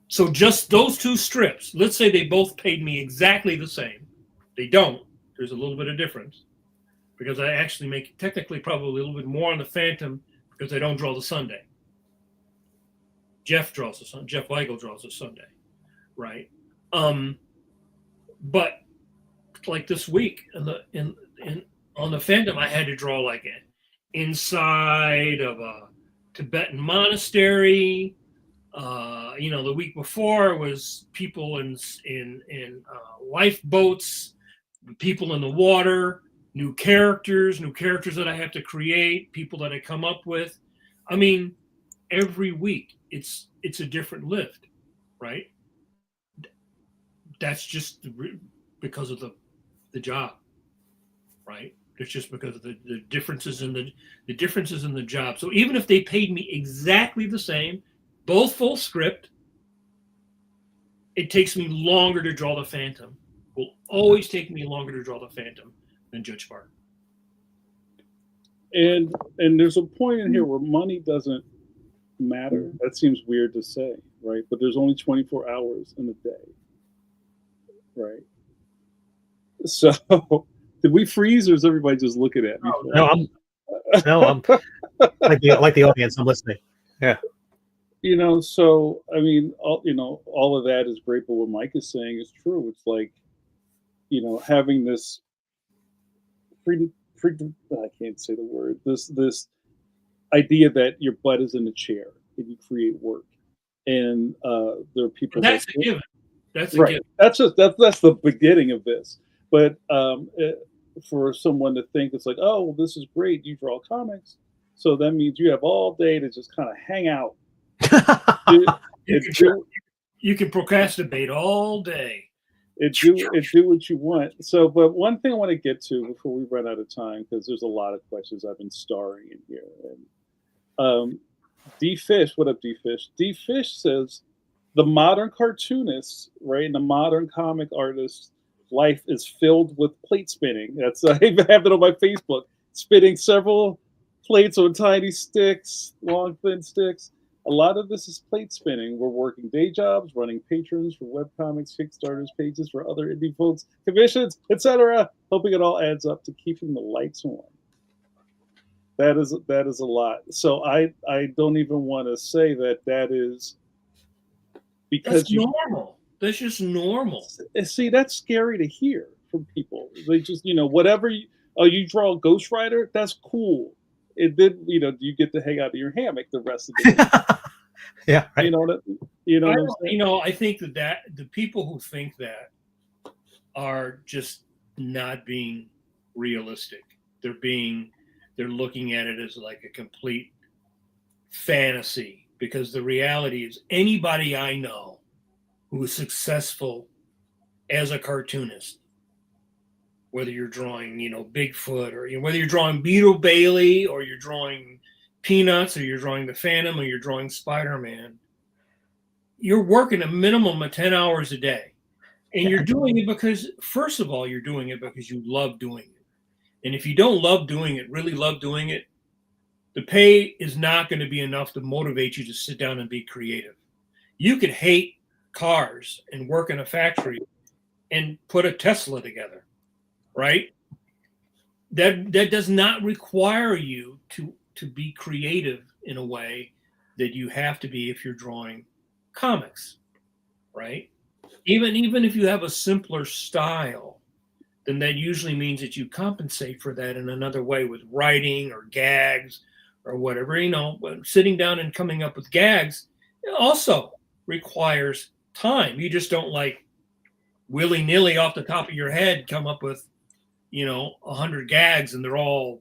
So just those 2 strips, let's say they both paid me exactly the same. They don't. There's a little bit of difference because I actually make technically probably a little bit more on the Phantom because I don't draw the Sunday. Jeff Weigel draws the Sunday, right? But like this week on the Phantom, I had to draw like an inside of a Tibetan monastery. The week before was people in lifeboats, people in the water, new characters that I have to create, people that I come up with. I mean, every week it's a different lift, right? That's just because of the job, right? It's just because of the differences in the differences in the job. So even if they paid me exactly the same, both full script, it takes me longer to draw the Phantom. Will always take me longer to draw the Phantom than Judge Parker. And there's a point in here where money doesn't matter. That seems weird to say, right? But there's only 24 hours in a day, right? So did we freeze, or is everybody just looking at me? I'm like the audience. I'm listening. Yeah. So I mean, all of that is great, but what Mike is saying is true. It's like, having this I can't say the word. This idea that your butt is in a chair and you create work, and there are people. That's a given. That's right. That's the beginning of this. But for someone to think it's like, oh, well, this is great. You draw comics, so that means you have all day to just kind of hang out. You can procrastinate all day. Do what you want. So, but one thing I want to get to before we run out of time, because there's a lot of questions I've been starring in here. And D Fish, what up, D Fish? D Fish says the modern cartoonist, right, and the modern comic artist life is filled with plate spinning. That's I even have it on my Facebook. Spinning several plates on tiny sticks, long thin sticks. A lot of this is plate spinning. We're working day jobs, running patrons for webcomics, Kickstarters, pages for other indie folks, commissions, etc. Hoping it all adds up to keeping the lights on. That is a lot. So I don't even want to say that is because that's normal. That's just normal. See, that's scary to hear from people. They just whatever you draw a Ghost Rider, that's cool. It did, you get to hang out in your hammock the rest of the day. Yeah, right. I think that the people who think that are just not being realistic. They're looking at it as like a complete fantasy, because the reality is anybody I know who is successful as a cartoonist, whether you're drawing, Bigfoot, or whether you're drawing Beetle Bailey, or you're drawing Peanuts, or you're drawing the Phantom, or you're drawing Spider-Man, you're working a minimum of 10 hours a day. And you're doing it because, first of all, you're doing it because you love doing it. And if you don't love doing it, really love doing it, the pay is not going to be enough to motivate you to sit down and be creative. You could hate cars and work in a factory and put a Tesla together. Right? That does not require you to be creative in a way that you have to be if you're drawing comics, right? Even if you have a simpler style, then that usually means that you compensate for that in another way with writing or gags or whatever. Sitting down and coming up with gags also requires time. You just don't like willy-nilly off the top of your head come up with 100 gags and they're all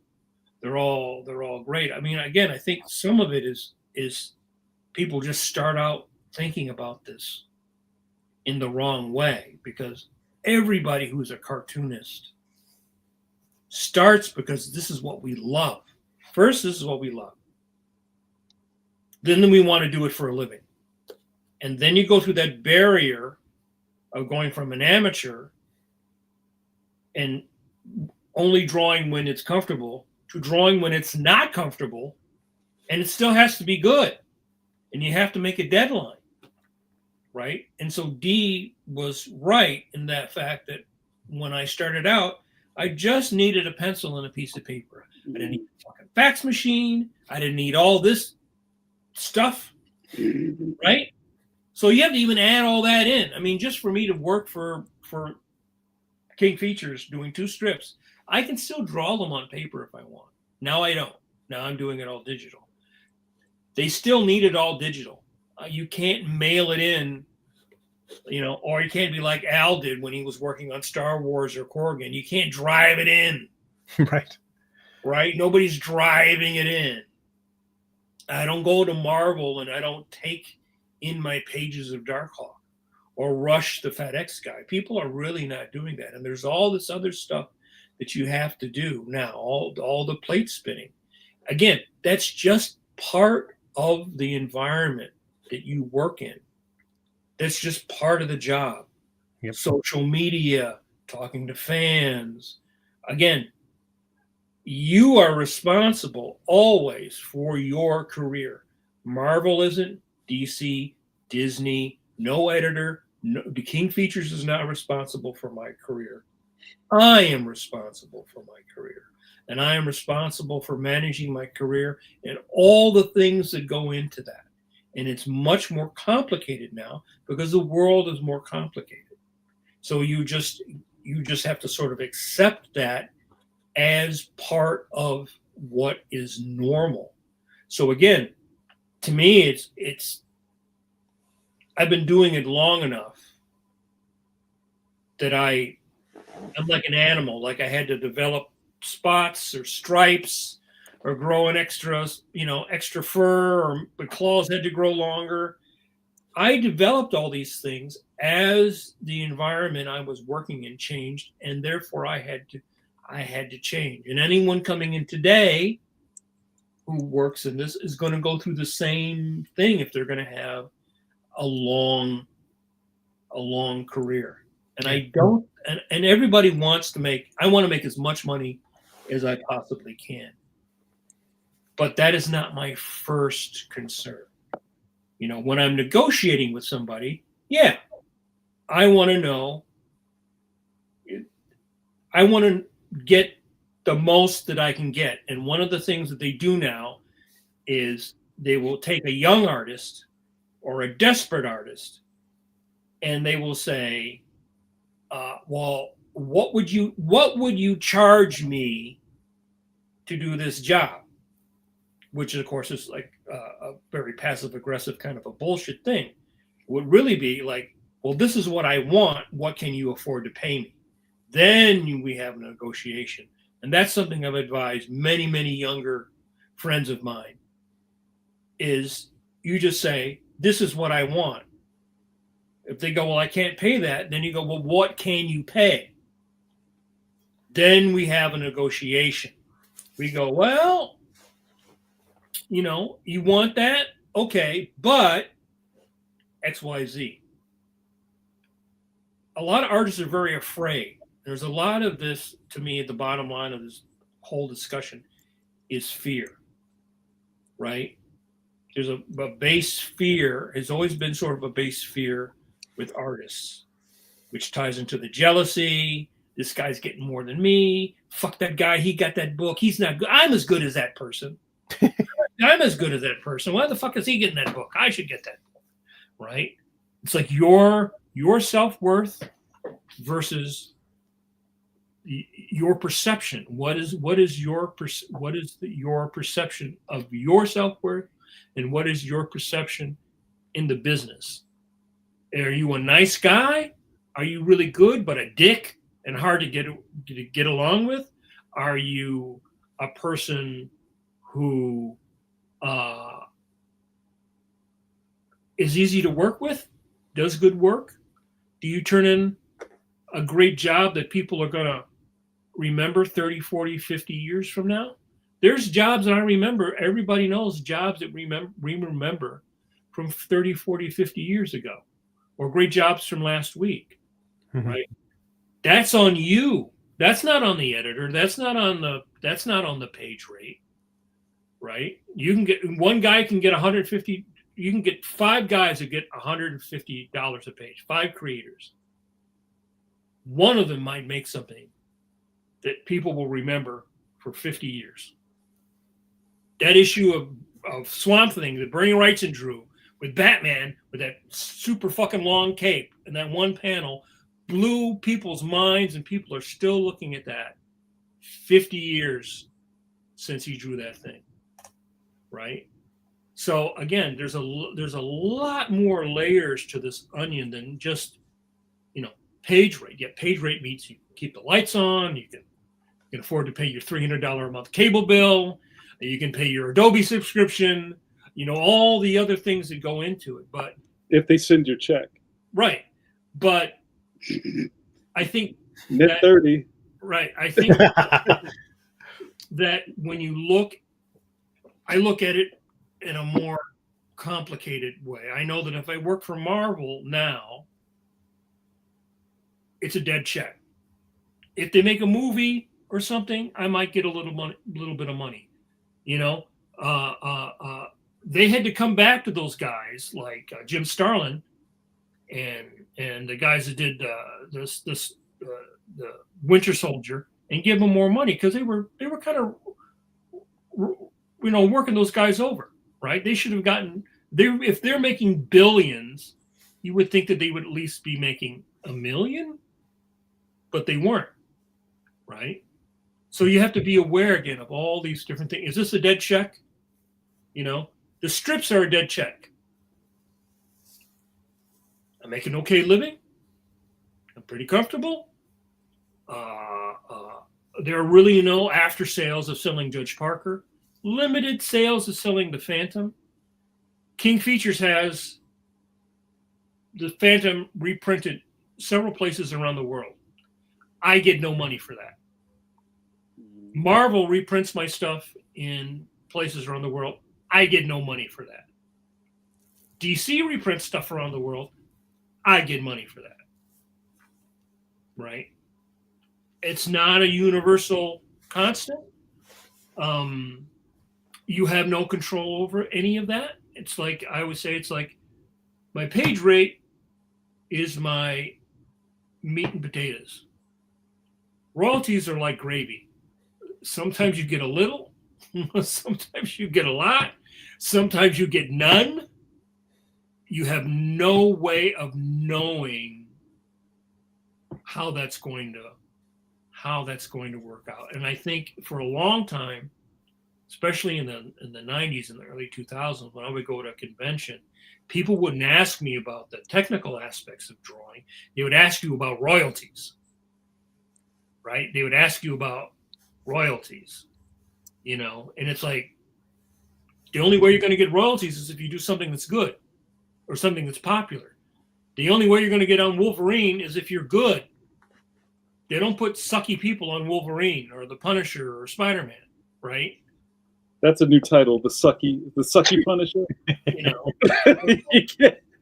great. I mean, again, I think some of it is people just start out thinking about this in the wrong way, because everybody who's a cartoonist starts because this is what we love. First, this is what we love. Then we want to do it for a living. And then you go through that barrier of going from an amateur and only drawing when it's comfortable to drawing when it's not comfortable, and it still has to be good, and you have to make a deadline, right? And so D was right in that fact that when I started out, I just needed a pencil and a piece of paper. I didn't need a fucking fax machine. I didn't need all this stuff, right? So you have to even add all that in. I mean, just for me to work for King Features doing 2 strips, I can still draw them on paper if I want. Now I don't. Now I'm doing it all digital. They still need it all digital. You can't mail it in, or you can't be like Al did when he was working on Star Wars or Corgan. You can't drive it in. Right? Nobody's driving it in. I don't go to Marvel and I don't take in my pages of Darkhawk or rush the FedEx guy. People are really not doing that. And there's all this other stuff that you have to do now, all the plate spinning. Again, that's just part of the environment that you work in. That's just part of the job. Yep. Social media, talking to fans. Again, you are responsible always for your career. Marvel isn't, DC, Disney, no editor. No, the King Features is not responsible for my career. I am responsible for my career. And I am responsible for managing my career and all the things that go into that. And it's much more complicated now because the world is more complicated. So you just have to sort of accept that as part of what is normal. So again, to me, it's I've been doing it long enough that I'm like an animal. Like I had to develop spots or stripes or grow an extra fur, or my claws had to grow longer. I developed all these things as the environment I was working in changed, and therefore I had to change. And anyone coming in today who works in this is going to go through the same thing if they're going to have a long career. And I don't, and everybody wants to I want to make as much money as I possibly can. But that is not my first concern. You know, when I'm negotiating with somebody, yeah, I want to know, I want to get the most that I can get. And one of the things that they do now is they will take a young artist or a desperate artist and they will say, well, what would you charge me to do this job? Which of course is like a very passive aggressive kind of a bullshit thing. It would really be like, well, this is what I want. What can you afford to pay me? Then we have a negotiation. And that's something I've advised many, many younger friends of mine is you just say, this is what I want. If they go, well, I can't pay that, then you go, well, what can you pay? Then we have a negotiation. We go, well, you know, you want that? Okay, but XYZ. A lot of artists are very afraid. There's a lot of this, to me, at the bottom line of this whole discussion is fear, right? There's a base fear, has always been sort of a base fear with artists, which ties into the jealousy. This guy's getting more than me. Fuck that guy. He got that book. He's not good. I'm as good as that person. I'm as good as that person. Why the fuck is he getting that book? I should get that book, right? It's like your self-worth versus your perception. What is your perception of your self-worth, and what is your perception in the business? Are you a nice guy? Are you really good but a dick and hard to get along with? Are you a person who is easy to work with, does good work? Do you turn in a great job that people are going to remember 30, 40, 50 years from now? There's jobs that I remember. Everybody knows jobs that we remember from 30, 40, 50 years ago, or great jobs from last week, right? That's on you. That's not on the editor. That's not on the page rate, right? You can get one guy can get 150. You can get 5 guys that get $150 a page. 5 creators. One of them might make something that people will remember for 50 years. That issue of Swamp Thing that Bernie Wrightson drew with Batman with that super fucking long cape and that one panel blew people's minds, and people are still looking at that 50 years since he drew that thing, right? So again, there's a lot more layers to this onion than just, you know, page rate. Yeah, page rate means you keep the lights on, you can afford to pay your $300 a month cable bill, you can pay your Adobe subscription, you know, all the other things that go into it. But if they send your check, right? But I think net 30, right? I think that when you look, I look at it in a more complicated way. I know that if I work for Marvel now, it's a dead check. If they make a movie or something, I might get a little bit of money. You know, they had to come back to those guys like Jim Starlin and the guys that did the Winter Soldier and give them more money because they were kind of working those guys over, right? They should have gotten if they're making billions, you would think that they would at least be making $1 million, but they weren't, right? So you have to be aware again of all these different things. Is this a dead check? The strips are a dead check. I make an okay living. I'm pretty comfortable. There are really no after sales of selling Judge Parker. Limited sales of selling the Phantom. King Features has the Phantom reprinted several places around the world. I get no money for that. Marvel reprints my stuff in places around the world. I get no money for that. DC reprints stuff around the world. I get money for that. Right? It's not a universal constant. You have no control over any of that. It's like, I would say, it's like my page rate is my meat and potatoes. Royalties are like gravy. Sometimes you get a little, sometimes you get a lot, sometimes you get none. You have no way of knowing how that's going to work out. And I think for a long time, especially in the 90s and the early 2000s, when I would go to a convention, people wouldn't ask me about the technical aspects of drawing. They would ask you about royalties, right? They would ask you about royalties, and it's like, the only way you're going to get royalties is if you do something that's good or something that's popular. The only way you're going to get on Wolverine is if you're good. They don't put sucky people on Wolverine or the Punisher or Spider-Man, right? That's a new title, the sucky Punisher.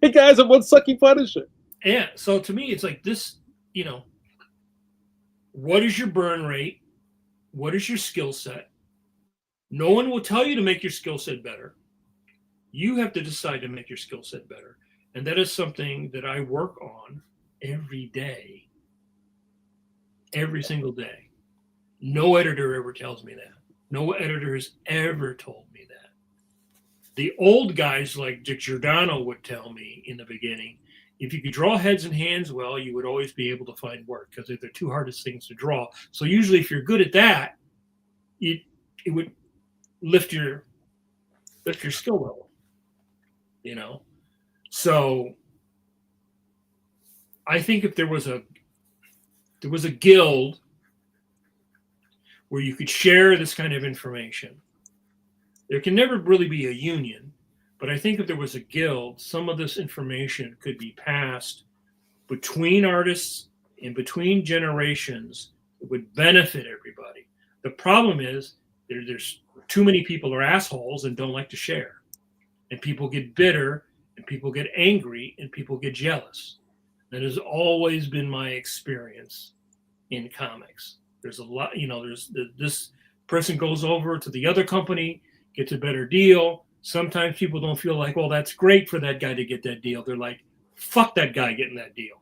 Hey guys, I'm one sucky Punisher. Yeah. So to me, it's like this. What is your burn rate? What is your skill set? No one will tell you to make your skill set better. You have to decide to make your skill set better, and that is something that I work on every day. Every single day. No editor ever tells me that. No editor has ever told me that. The old guys like Dick Giordano would tell me in the beginning, if you could draw heads and hands well, you would always be able to find work because they're the two hardest things to draw. So usually if you're good at that, it would lift your skill level. So I think if there was a guild where you could share this kind of information. There can never really be a union, but I think if there was a guild, some of this information could be passed between artists and between generations. It would benefit everybody. The problem is there's too many people are assholes and don't like to share. And people get bitter and people get angry and people get jealous. That has always been my experience in comics. There's a lot, this person goes over to the other company, gets a better deal. Sometimes people don't feel like, well, that's great for that guy to get that deal. They're like, fuck that guy getting that deal.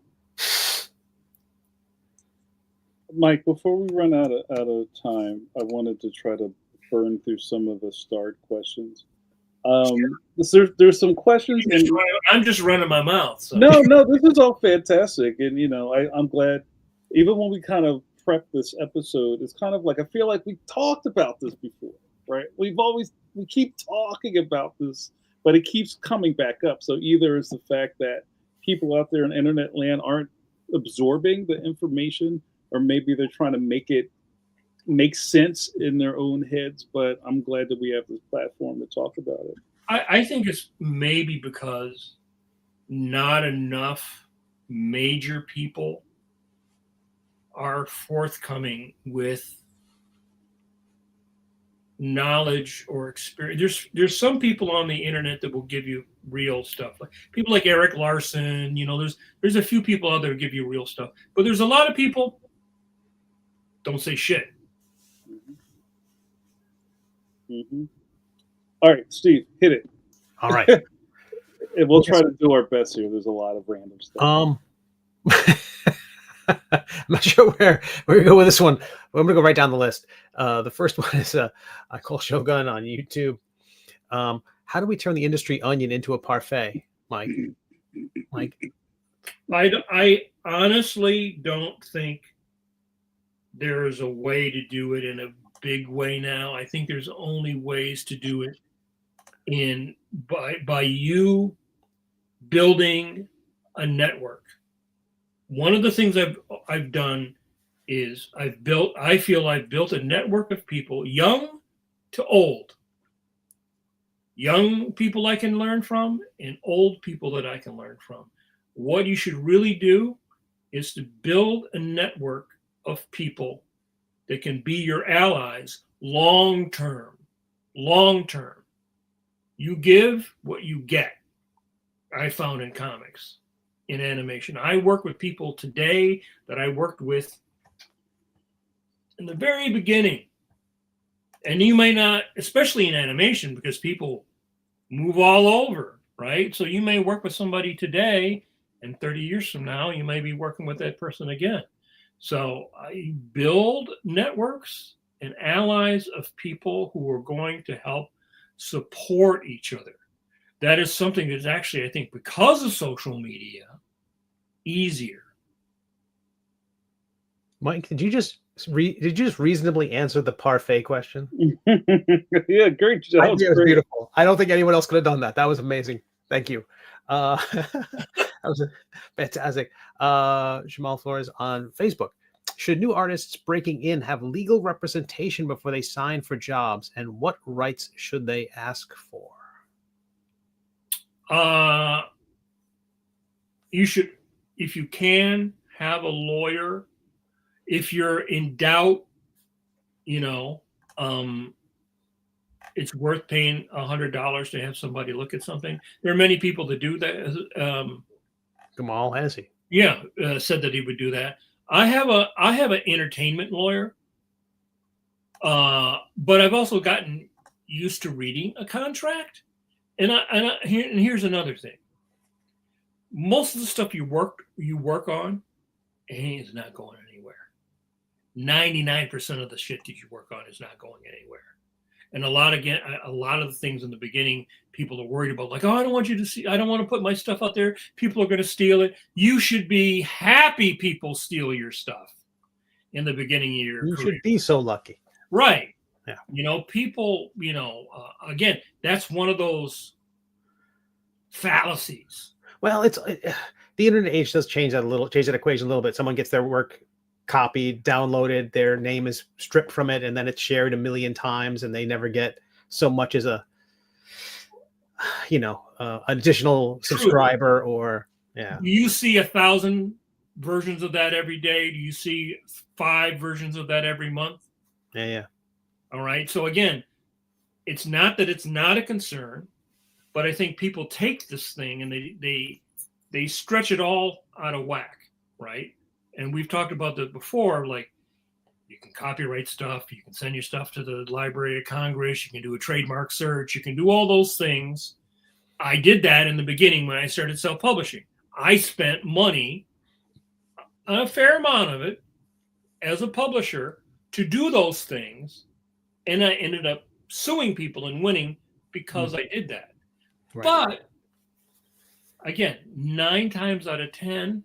Mike, before we run out of time, I wanted to try to burn through some of the starred questions. There's some questions. I'm just running my mouth. So. No, this is all fantastic. And, I'm glad, even when we kind of prep this episode, it's kind of like, I feel like we talked about this before, right? We keep talking about this, but it keeps coming back up. So either it's the fact that people out there in internet land aren't absorbing the information, or maybe they're trying to make it make sense in their own heads. But I'm glad that we have this platform to talk about it. I think it's maybe because not enough major people are forthcoming with knowledge or experience. There's some people on the internet that will give you real stuff, like people like Eric Larson. There's a few people out there who give you real stuff, but there's a lot of people don't say shit. Mm-hmm. All right, Steve, hit it. All right. And we'll try to do our best here. There's a lot of random stuff. I'm not sure where we're gonna go with this one. I'm gonna go right down the list. The first one is I call Shogun on YouTube. How do we turn the industry onion into a parfait, Mike? I honestly don't think there's a way to do it in a big way now. I think there's only ways to do it by you building a network. One of the things I've done is I feel I've built a network of people, young to old. Young people I can learn from and old people that I can learn from. What you should really do is to build a network of people that can be your allies long term. Long term. You give what you get. I found in comics, in animation. I work with people today that I worked with in the very beginning. And you may not, especially in animation, because people move all over, right? So you may work with somebody today, and 30 years from now, you may be working with that person again. So I build networks and allies of people who are going to help support each other. That is something that's actually, I think, because of social media, easier. Mike, did you just reasonably answer the parfait question? Yeah, great job. It was beautiful. I don't think anyone else could have done that. That was amazing. Thank you. That was fantastic. Jamal Flores on Facebook. Should new artists breaking in have legal representation before they sign for jobs, and what rights should they ask for? You should, if you can, have a lawyer. If you're in doubt, it's worth paying $100 to have somebody look at something. There are many people that do that. Gamal, has he? Yeah, said that he would do that. I have an entertainment lawyer, but I've also gotten used to reading a contract. And here's another thing. Most of the stuff you work on, is not going anywhere. 99% of the shit that you work on is not going anywhere. And a lot of the things in the beginning, people are worried about, like, oh, I don't want to put my stuff out there. People are going to steal it. You should be happy people steal your stuff in the beginning of your career. Should be so lucky. Right. Yeah. People, again, that's one of those fallacies. Well, the internet age does change that equation a little bit. Someone gets their work copied, downloaded, their name is stripped from it, and then it's shared a million times, and they never get so much as additional subscriber. Or do you see 1,000 versions of that every day? Do you see 5 versions of that every month? Yeah. All right. So again, it's not that it's not a concern, but I think people take this thing and they stretch it all out of whack, right? And we've talked about that before, like, you can copyright stuff, you can send your stuff to the Library of Congress, you can do a trademark search, you can do all those things. I did that in the beginning when I started self-publishing. I spent money, a fair amount of it, as a publisher to do those things, and I ended up suing people and winning because I did that. Right. But again, 9 times out of 10,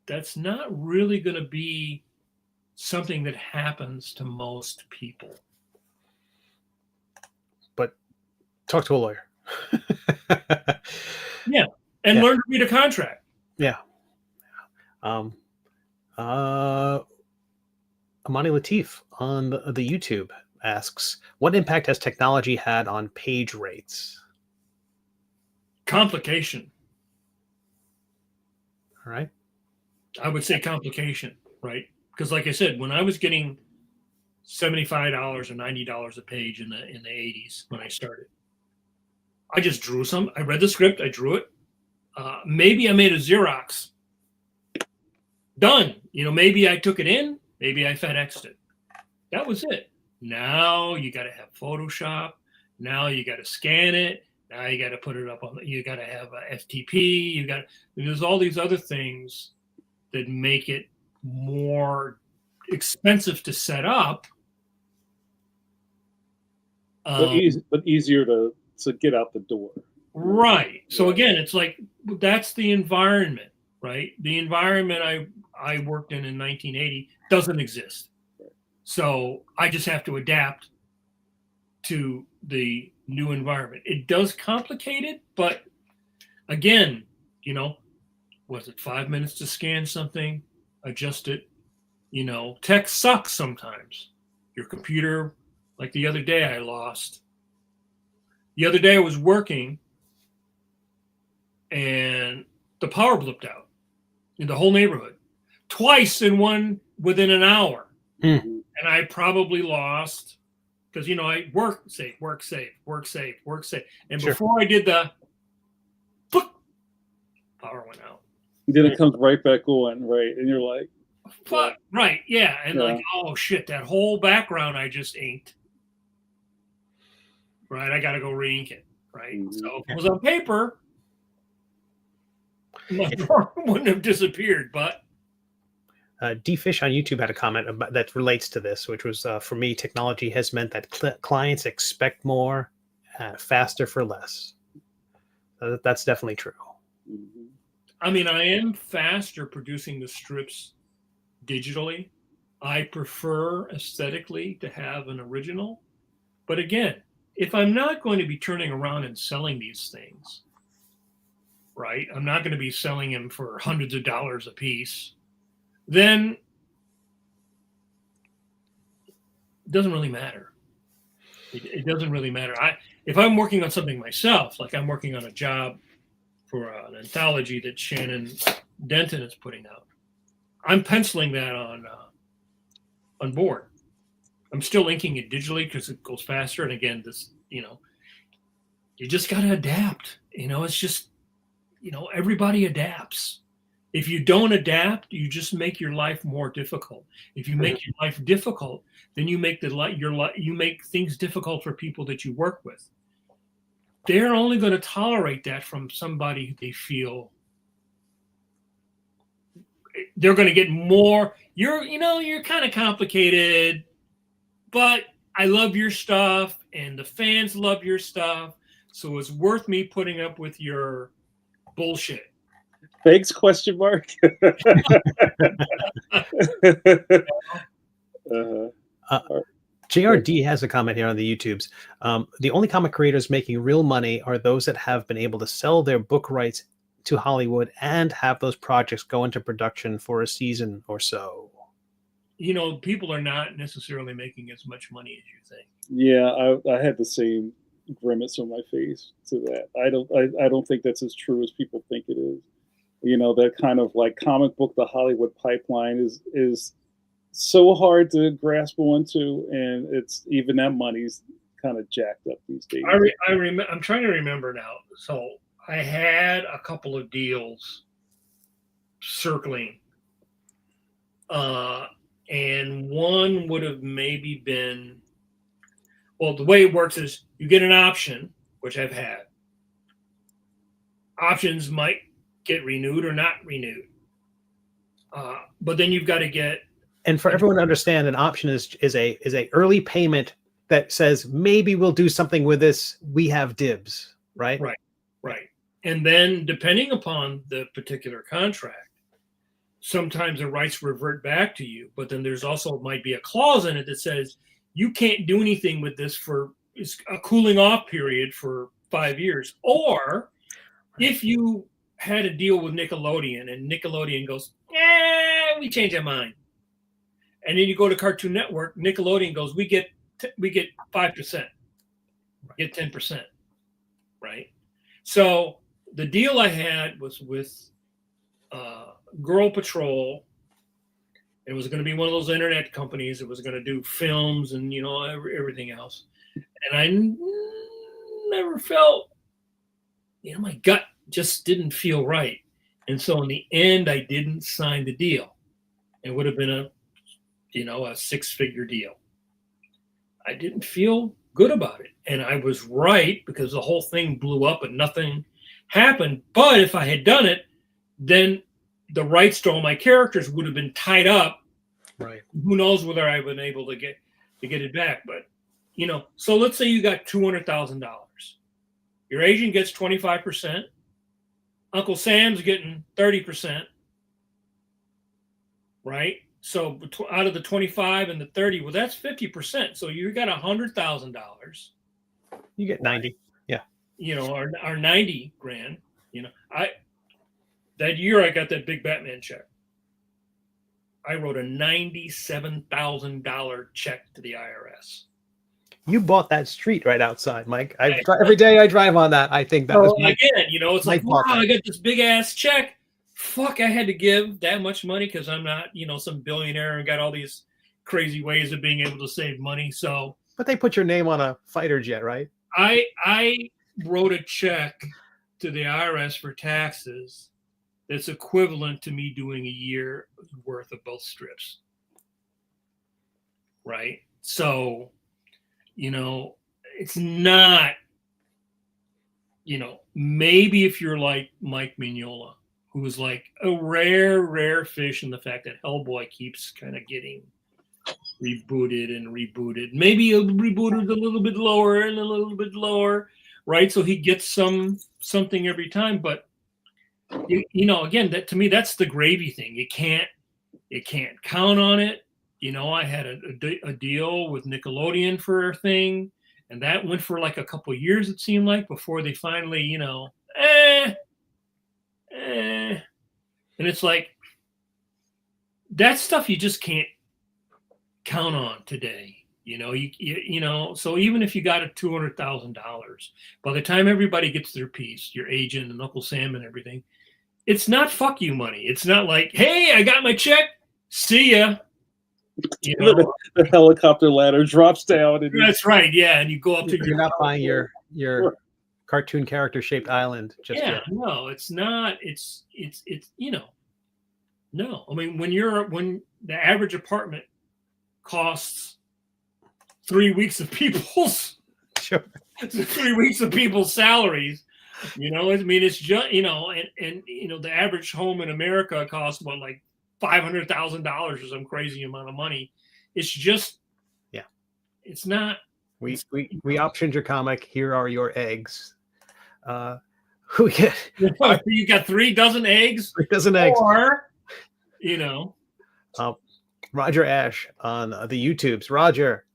that's not really going to be something that happens to most people. But talk to a lawyer. Yeah. And learn to read a contract. Yeah. Amani Latif on the YouTube asks, what impact has technology had on page rates? Complication. All right. I would say complication, right? Because like I said, when I was getting $75 or $90 a page in the 80s when I started, I just drew some. I read the script. I drew it. Maybe I made a Xerox. Done. Maybe I took it in. Maybe I FedExed it. That was it. Now you got to have Photoshop. Now you got to scan it. Now you got to put it up on. You got to have a FTP. There's all these other things that make it more expensive to set up, but easier to get out the door. Right. So again, it's like that's the environment, right? The environment I worked in 1980 doesn't exist. So I just have to adapt to the new environment. It does complicate it, but again, was it 5 minutes to scan something, adjust it? Tech sucks sometimes. Your computer, like the other day I lost. The other day I was working and the power blipped out in the whole neighborhood. Twice within an hour. Mm-hmm. And I probably lost, because, I work safe. And Sure. before I did power went out. Then it comes right back on, right? And you're like, But, right, yeah. And like, oh shit, that whole background I just inked. Right, I got to go re-ink it. Right. Mm-hmm. So if it was on paper, my drawer wouldn't have disappeared. But D-Fish on YouTube had a comment that relates to this, which was, for me, technology has meant that clients expect more, faster for less. That's definitely true. mm-hmm. I mean, I am faster producing the strips digitally. I prefer aesthetically to have an original. But again, if I'm not going to be turning around and selling these things, right, I'm not going to be selling them for hundreds of dollars a piece, then it doesn't really matter. It doesn't really matter. If I'm working on something myself, like I'm working on a job for an anthology that Shannon Denton is putting out, I'm penciling that on board. I'm still inking it digitally because it goes faster. And again, you just got to adapt. It's just, everybody adapts. If you don't adapt, you just make your life more difficult. If you make your life difficult, then you make you make things difficult for people that you work with. They're only going to tolerate that from somebody who they feel they're going to get more. You're kind of complicated, but I love your stuff and the fans love your stuff. So it's worth me putting up with your bullshit. Thanks, question mark. JRD has a comment here on the YouTubes. The only comic creators making real money are those that have been able to sell their book rights to Hollywood and have those projects go into production for a season or so. People are not necessarily making as much money as you think. Yeah, I had the same grimace on my face to that. I don't think that's as true as people think it is. That kind of like comic book to Hollywood pipeline is so hard to grasp onto, and it's even that money's kind of jacked up these days. I'm trying to remember now. So I had a couple of deals circling, and one would have maybe been, well, the way it works is you get an option, which I've had. Options might get renewed or not renewed, but then you've got to get. And for everyone to understand, an option is a early payment that says maybe we'll do something with this. We have dibs, right? Right. And then depending upon the particular contract, sometimes the rights revert back to you. But then there's also might be a clause in it that says you can't do anything with this for a cooling off period for 5 years. Or if you had a deal with Nickelodeon and Nickelodeon goes, we change our mind. And then you go to Cartoon Network, Nickelodeon goes, we get 5%, get 10%, right? So the deal I had was with Girl Patrol. It was going to be one of those internet companies. It was going to do films and everything else. And I never felt, my gut just didn't feel right. And so in the end, I didn't sign the deal. It would have been a 6-figure deal. I didn't feel good about it. And I was right, because the whole thing blew up and nothing happened. But if I had done it, then the rights to all my characters would have been tied up. Right. Who knows whether I've been able to get it back. But, you know, so let's say you got $200,000. Your agent gets 25%. Uncle Sam's getting 30%. Right? So out of the 25 and the 30, well, that's 50%. So you got $100,000. You get 90. Yeah. You know, our 90 grand. You know, that year I got that big Batman check. I wrote a $97,000 check to the IRS. You bought that street right outside, Mike. Every day I drive on that, I think that was again, you know, it's like, wow, that. I got this big ass check. Fuck, I had to give that much money because I'm not, you know, some billionaire and got all these crazy ways of being able to save money. So, but they put your name on a fighter jet, right? I wrote a check to the IRS for taxes that's equivalent to me doing a year worth of both strips. Right? So, you know, it's not, you know, maybe if you're like Mike Mignola, who is like a rare fish in the fact that Hellboy keeps kind of getting rebooted. Maybe he'll reboot it a little bit lower and a little bit lower, right? So he gets something every time. But you know, again, that to me, that's the gravy thing. You can't count on it. You know, I had a deal with Nickelodeon for a thing, and that went for like a couple of years, it seemed like, before they finally, you know, and it's like that stuff you just can't count on today. You know, you know, so even if you got a $200,000, by the time everybody gets their piece, your agent and Uncle Sam and everything, it's not fuck you money. It's not like, hey, I got my check, see ya. You know, the helicopter ladder drops down. And that's right, yeah, and you go up to you're not buying your cartoon character shaped island just yet. No, it's not. It's you know, no. I mean, when the average apartment costs 3 weeks of people's 3 weeks of people's salaries, you know, I mean, it's just, you know, and you know, the average home in America costs what, like $500,000 or some crazy amount of money. It's just, yeah, it's not. We optioned your comic. Here are your eggs. Who get? You got 3 dozen eggs. 3 dozen eggs. Or, you know, Roger Ash on the YouTubes. Roger,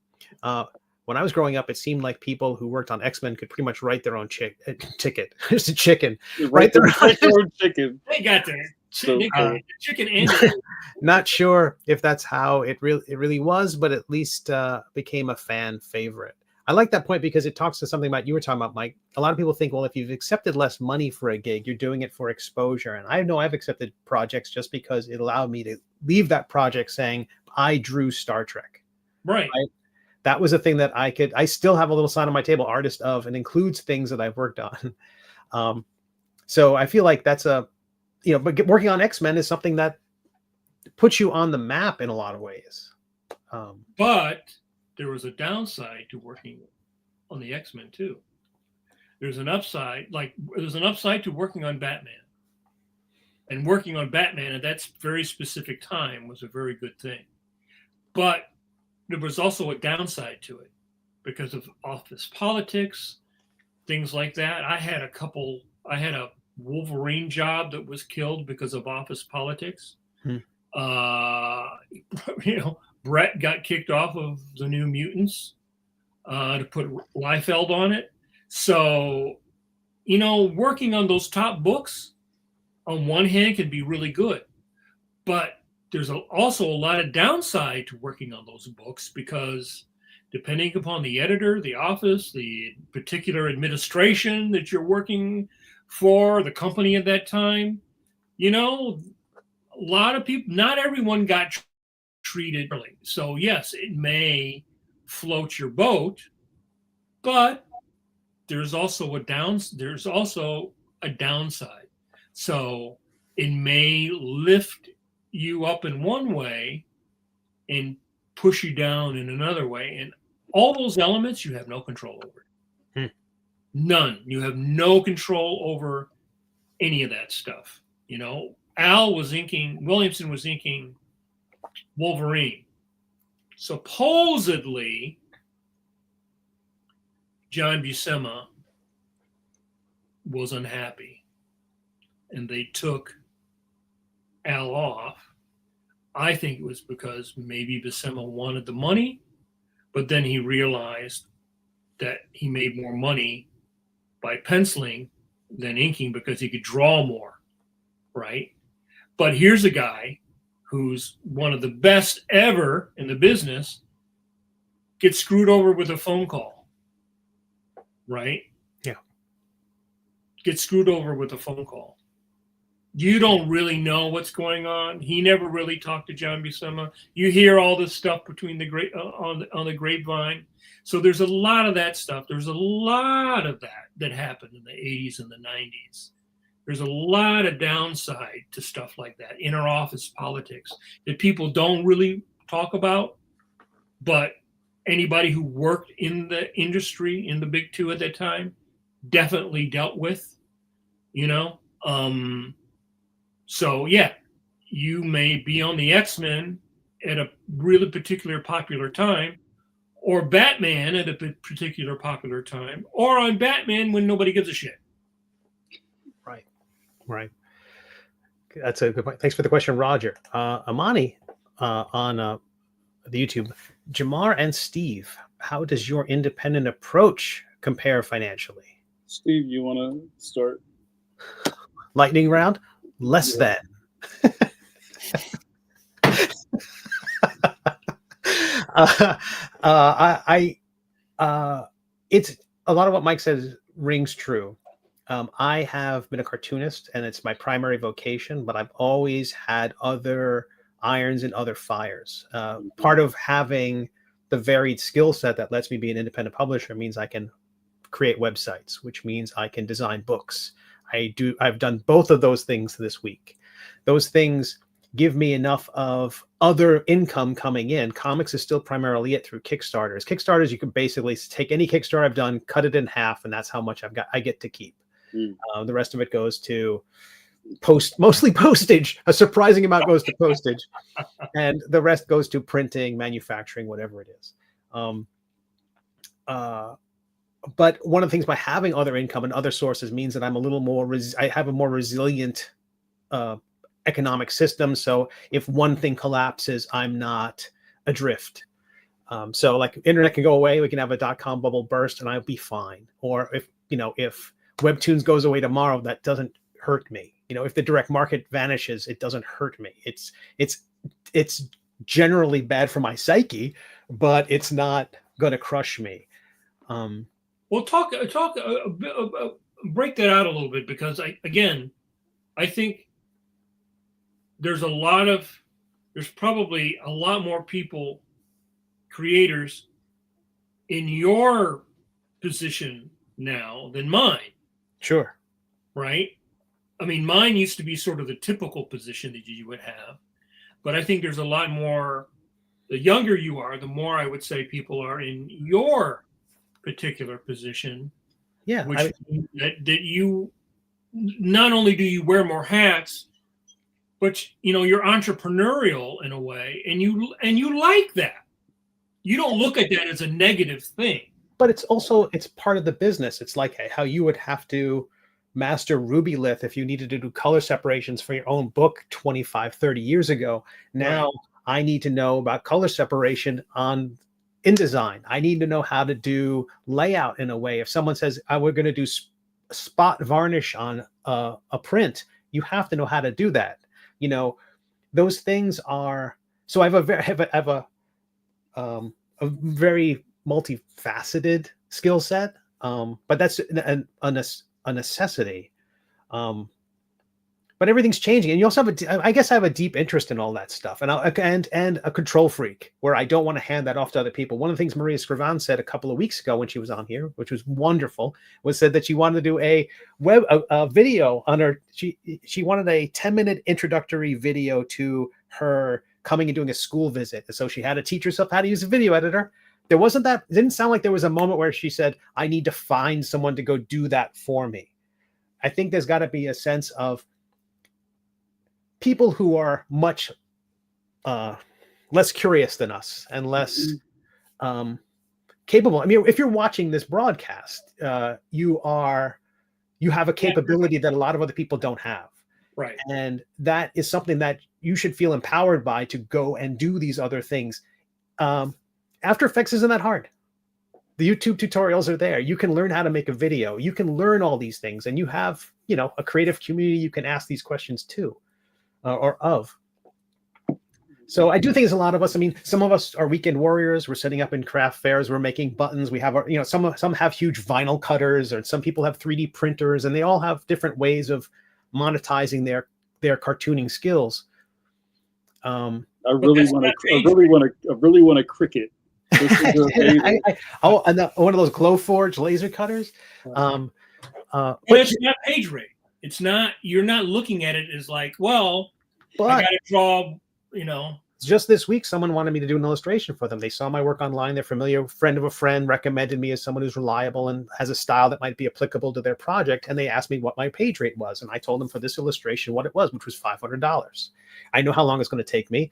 when I was growing up, it seemed like people who worked on X-Men could pretty much write their own ticket. Just a chicken. Write their own chicken. They got their chicken and not sure if that's how it really was, but at least became a fan favorite. I like that point because it talks to something about you were talking about, Mike. A lot of people think, well, if you've accepted less money for a gig, you're doing it for exposure. And I know I've accepted projects just because it allowed me to leave that project saying, I drew Star Trek. Right. That was a thing that I still have a little sign on my table, artist of, and includes things that I've worked on. So I feel like that's but working on X-Men is something that puts you on the map in a lot of ways. But there was a downside to working on the X-Men too. There's an upside to working on Batman. And working on Batman at that very specific time was a very good thing. But there was also a downside to it because of office politics, things like that. I had a Wolverine job that was killed because of office politics. Brett got kicked off of the New Mutants to put Liefeld on it. So, working on those top books on one hand can be really good, but there's also a lot of downside to working on those books because depending upon the editor, the office, the particular administration that you're working for, the company at that time, a lot of people, not everyone got treated fairly. So yes, it may float your boat, but there's also a downside. So it may lift you up in one way and push you down in another way. And all those elements you have no control over. None. You have no control over any of that stuff. You know, Williamson was inking Wolverine. Supposedly, John Buscema was unhappy, and they took Al off. I think it was because maybe Buscema wanted the money, but then he realized that he made more money by penciling than inking because he could draw more, right? But here's a guy who's one of the best ever in the business, gets screwed over with a phone call, right? Yeah. Gets screwed over with a phone call. You don't really know what's going on. He never really talked to John Buscema. You hear all this stuff between on the grapevine. So there's a lot of that stuff. There's a lot of that happened in the 80s and the 90s. There's a lot of downside to stuff like that, inner office politics that people don't really talk about, but anybody who worked in the industry, in the big two at that time, definitely dealt with, you know? So yeah, you may be on the X-Men at a really particular popular time, or Batman at a particular popular time, or on Batman when nobody gives a shit. Right. That's a good point. Thanks for the question, Roger. Amani on the YouTube, Jamar and Steve, how does your independent approach compare financially? Steve, you want to start? Lightning round? Less than. It's a lot of what Mike says rings true. I have been a cartoonist and it's my primary vocation, but I've always had other irons and other fires. Part of having the varied skill set that lets me be an independent publisher means I can create websites, which means I can design books. I've done both of those things this week. Those things give me enough of other income coming in. Comics is still primarily it through Kickstarters. Kickstarters, you can basically take any Kickstarter I've done, cut it in half, and that's how much I get to keep. The rest of it goes to mostly postage. A surprising amount goes to postage, and the rest goes to printing, manufacturing, whatever it is. But one of the things by having other income and other sources means that I'm a little more, I have a more resilient economic system. So if one thing collapses, I'm not adrift. So like internet can go away, we can have a .com bubble burst and I'll be fine. Or if Webtoons goes away tomorrow, that doesn't hurt me. If the direct market vanishes, it doesn't hurt me. It's generally bad for my psyche, but it's not going to crush me. Well, break that out a little bit, because I think there's probably a lot more people, creators, in your position now than mine. Sure. Right? I mean, mine used to be sort of the typical position that you would have, but I think there's a lot more. The younger you are, the more I would say people are in your particular position. Yeah. Which that you not only do you wear more hats, but you're entrepreneurial in a way, and you like that. You don't look at that as a negative thing. But it's part of the business. It's like how you would have to master Rubylith if you needed to do color separations for your own book 25, 30 years ago. Now right. I need to know about color separation on InDesign. I need to know how to do layout in a way. If someone says, we're going to do spot varnish on a print, you have to know how to do that. Those things are, so I have a very multifaceted skill set, but that's a necessity. But everything's changing, and you also have I guess I have a deep interest in all that stuff, and a control freak where I don't want to hand that off to other people. One of the things Maria Scrivan said a couple of weeks ago when she was on here, which was wonderful, was said that she wanted to do a video on her. She wanted a 10-minute introductory video to her coming and doing a school visit, and so she had to teach herself how to use a video editor there wasn't that. It didn't sound like there was a moment where she said, "I need to find someone to go do that for me." I think there's got to be a sense of people who are much less curious than us and less capable. I mean, if you're watching this broadcast, you have a capability that a lot of other people don't have. Right. And that is something that you should feel empowered by, to go and do these other things. After Effects isn't that hard. The YouTube tutorials are there. You can learn how to make a video. You can learn all these things, and you have, a creative community you can ask these questions to, or of. So I do think there's a lot of us. I mean, some of us are weekend warriors. We're setting up in craft fairs. We're making buttons. We have our, some have huge vinyl cutters, or some people have 3D printers, and they all have different ways of monetizing their cartooning skills. I really want to cricket. And one of those Glowforge laser cutters. But it's not page rate. It's not. You're not looking at it as like, well, I got to draw. Just this week, someone wanted me to do an illustration for them. They saw my work online. They're familiar. Friend of a friend recommended me as someone who's reliable and has a style that might be applicable to their project. And they asked me what my page rate was. And I told them for this illustration what it was, which was $500. I know how long it's going to take me.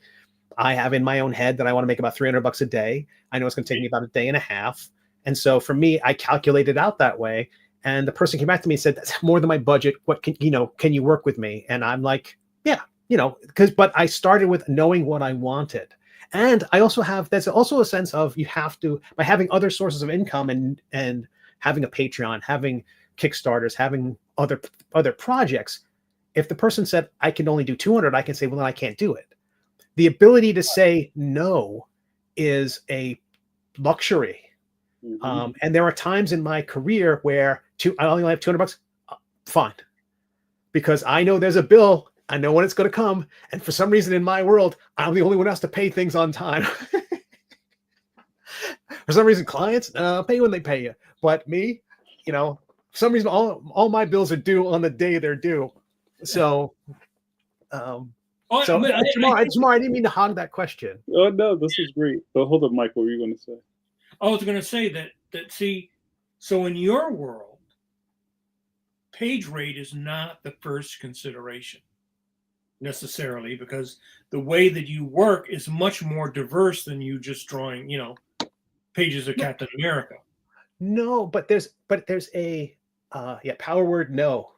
I have in my own head that I want to make about $300 a day. I know it's going to take me about a day and a half. And so for me, I calculated out that way. And the person came back to me and said, "That's more than my budget. What can you work with me?" And I'm like, yeah. But I started with knowing what I wanted. And I also there's also a sense of, you have to, by having other sources of income and having a Patreon, having Kickstarters, having other projects. If the person said, "I can only do 200, I can say, "Well, then I can't do it." The ability to say no is a luxury. Mm-hmm. And there are times in my career where I only have $200. Fine. Because I know there's a bill. I know when it's going to come. And for some reason in my world, I'm the only one who has to pay things on time. For some reason, clients pay when they pay you. But me, for some reason, all my bills are due on the day they're due. So, Jamar, I didn't mean to hog that question. Oh, no, this is great. But hold on, Mike, what were you going to say? I was going to say that see, so in your world, page rate is not the first consideration necessarily, because the way that you work is much more diverse than you just drawing, pages of Captain America. No, but there's a power word no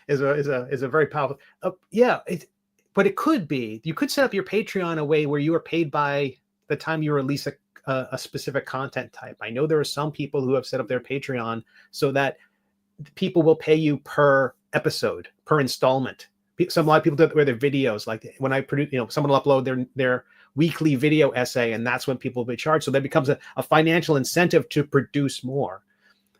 is a very powerful but it could be, you could set up your Patreon a way where you are paid by the time you release a specific content type. I know there are some people who have set up their Patreon so that people will pay you per episode, per installment. A lot of people do it with their videos. Like when I produce, someone will upload their weekly video essay, and that's when people will be charged. So that becomes a financial incentive to produce more.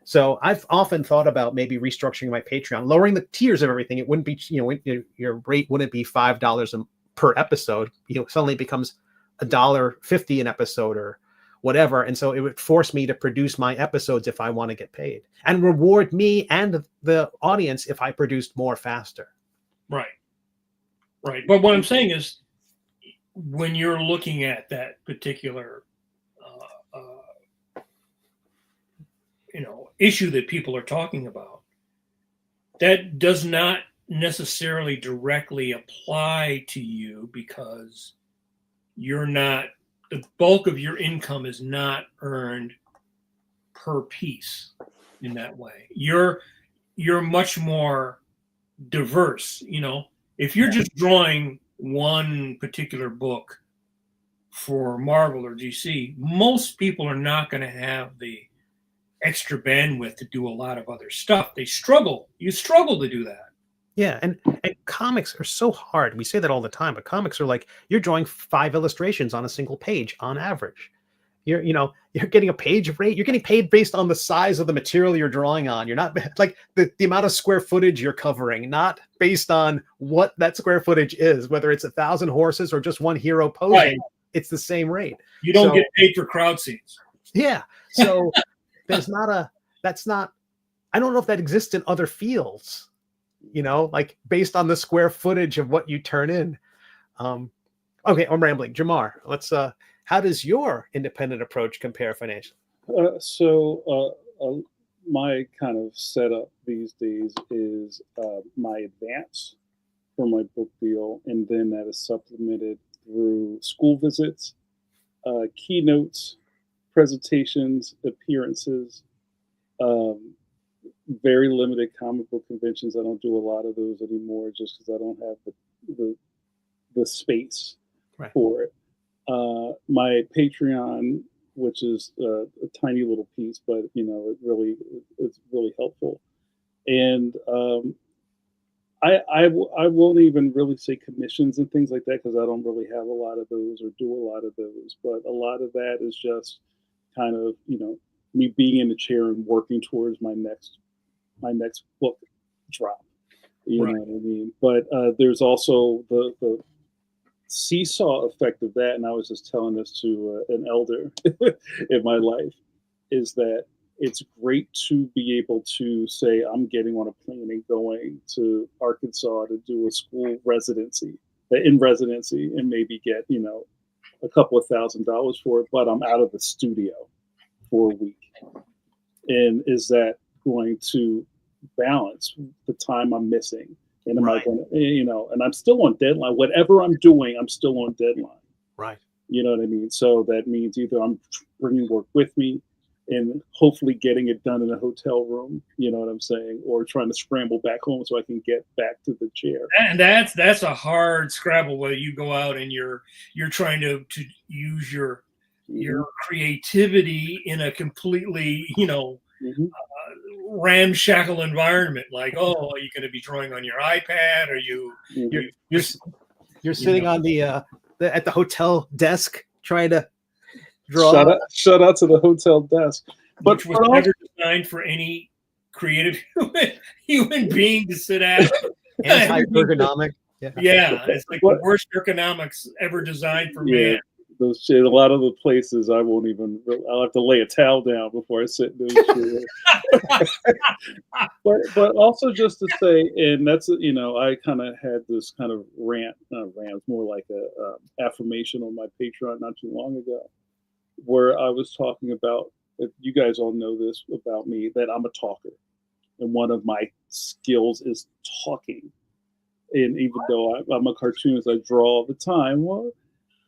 So I've often thought about maybe restructuring my Patreon, lowering the tiers of everything. It wouldn't be, your rate wouldn't be $5 per episode. Suddenly it becomes $1.50 an episode or whatever. And so it would force me to produce my episodes if I want to get paid, and reward me and the audience if I produced more faster. Right. But what I'm saying is, when you're looking at that particular, issue that people are talking about, that does not necessarily directly apply to you, because the bulk of your income is not earned per piece in that way. You're much more diverse. If you're just drawing one particular book for Marvel or DC, most people are not going to have the extra bandwidth to do a lot of other stuff. You struggle to do that. Yeah, and comics are so hard. We say that all the time, but comics are like, you're drawing 5 illustrations on a single page on average. You're getting a page rate. You're getting paid based on the size of the material you're drawing on. You're not like the amount of square footage you're covering, not based on what that square footage is, whether it's 1,000 horses or just one hero posing. Right. It's the same rate. You don't get paid for crowd scenes. Yeah. So I don't know if that exists in other fields, like based on the square footage of what you turn in. Okay, I'm rambling. Jamar, let's how does your independent approach compare financially? My kind of setup these days is my advance for my book deal, and then that is supplemented through school visits, keynotes, presentations, appearances, very limited comic book conventions. I don't do a lot of those anymore just because I don't have the space for it. My Patreon, which is a tiny little piece, but it's really helpful. And I won't even really say commissions and things like that because I don't really have a lot of those or do a lot of those. But a lot of that is just kind of me being in the chair and working towards my next book drop. You know what I mean? But there's also the seesaw effect of that, and I was just telling this to an elder in my life, is that it's great to be able to say, I'm getting on a plane and going to Arkansas to do a school residency, and maybe get, a couple of $1,000s for it, but I'm out of the studio for a week. And is that going to balance the time I'm missing? And am I going to, and I'm still on deadline. Whatever I'm doing, I'm still on deadline. Right. You know what I mean? So that means either I'm bringing work with me and hopefully getting it done in a hotel room, you know what I'm saying? Or trying to scramble back home so I can get back to the chair. And that's a hard scrabble where you go out and you're trying to use your creativity in a completely, ramshackle environment. Like, are you going to be drawing on your iPad? Or you're sitting on the at the hotel desk trying to draw. Shout out to the hotel desk, which was never designed for any creative human being to sit at. Anti-ergonomic. Yeah, it's like the worst ergonomics ever designed for man. Those chairs, a lot of the places I'll have to lay a towel down before I sit in those chairs. but also just to say, and that's, I kind of had this kind of rant, more like a affirmation on my Patreon not too long ago, where I was talking about, if you guys all know this about me, that I'm a talker. And one of my skills is talking. And even though I'm a cartoonist, I draw all the time. Well,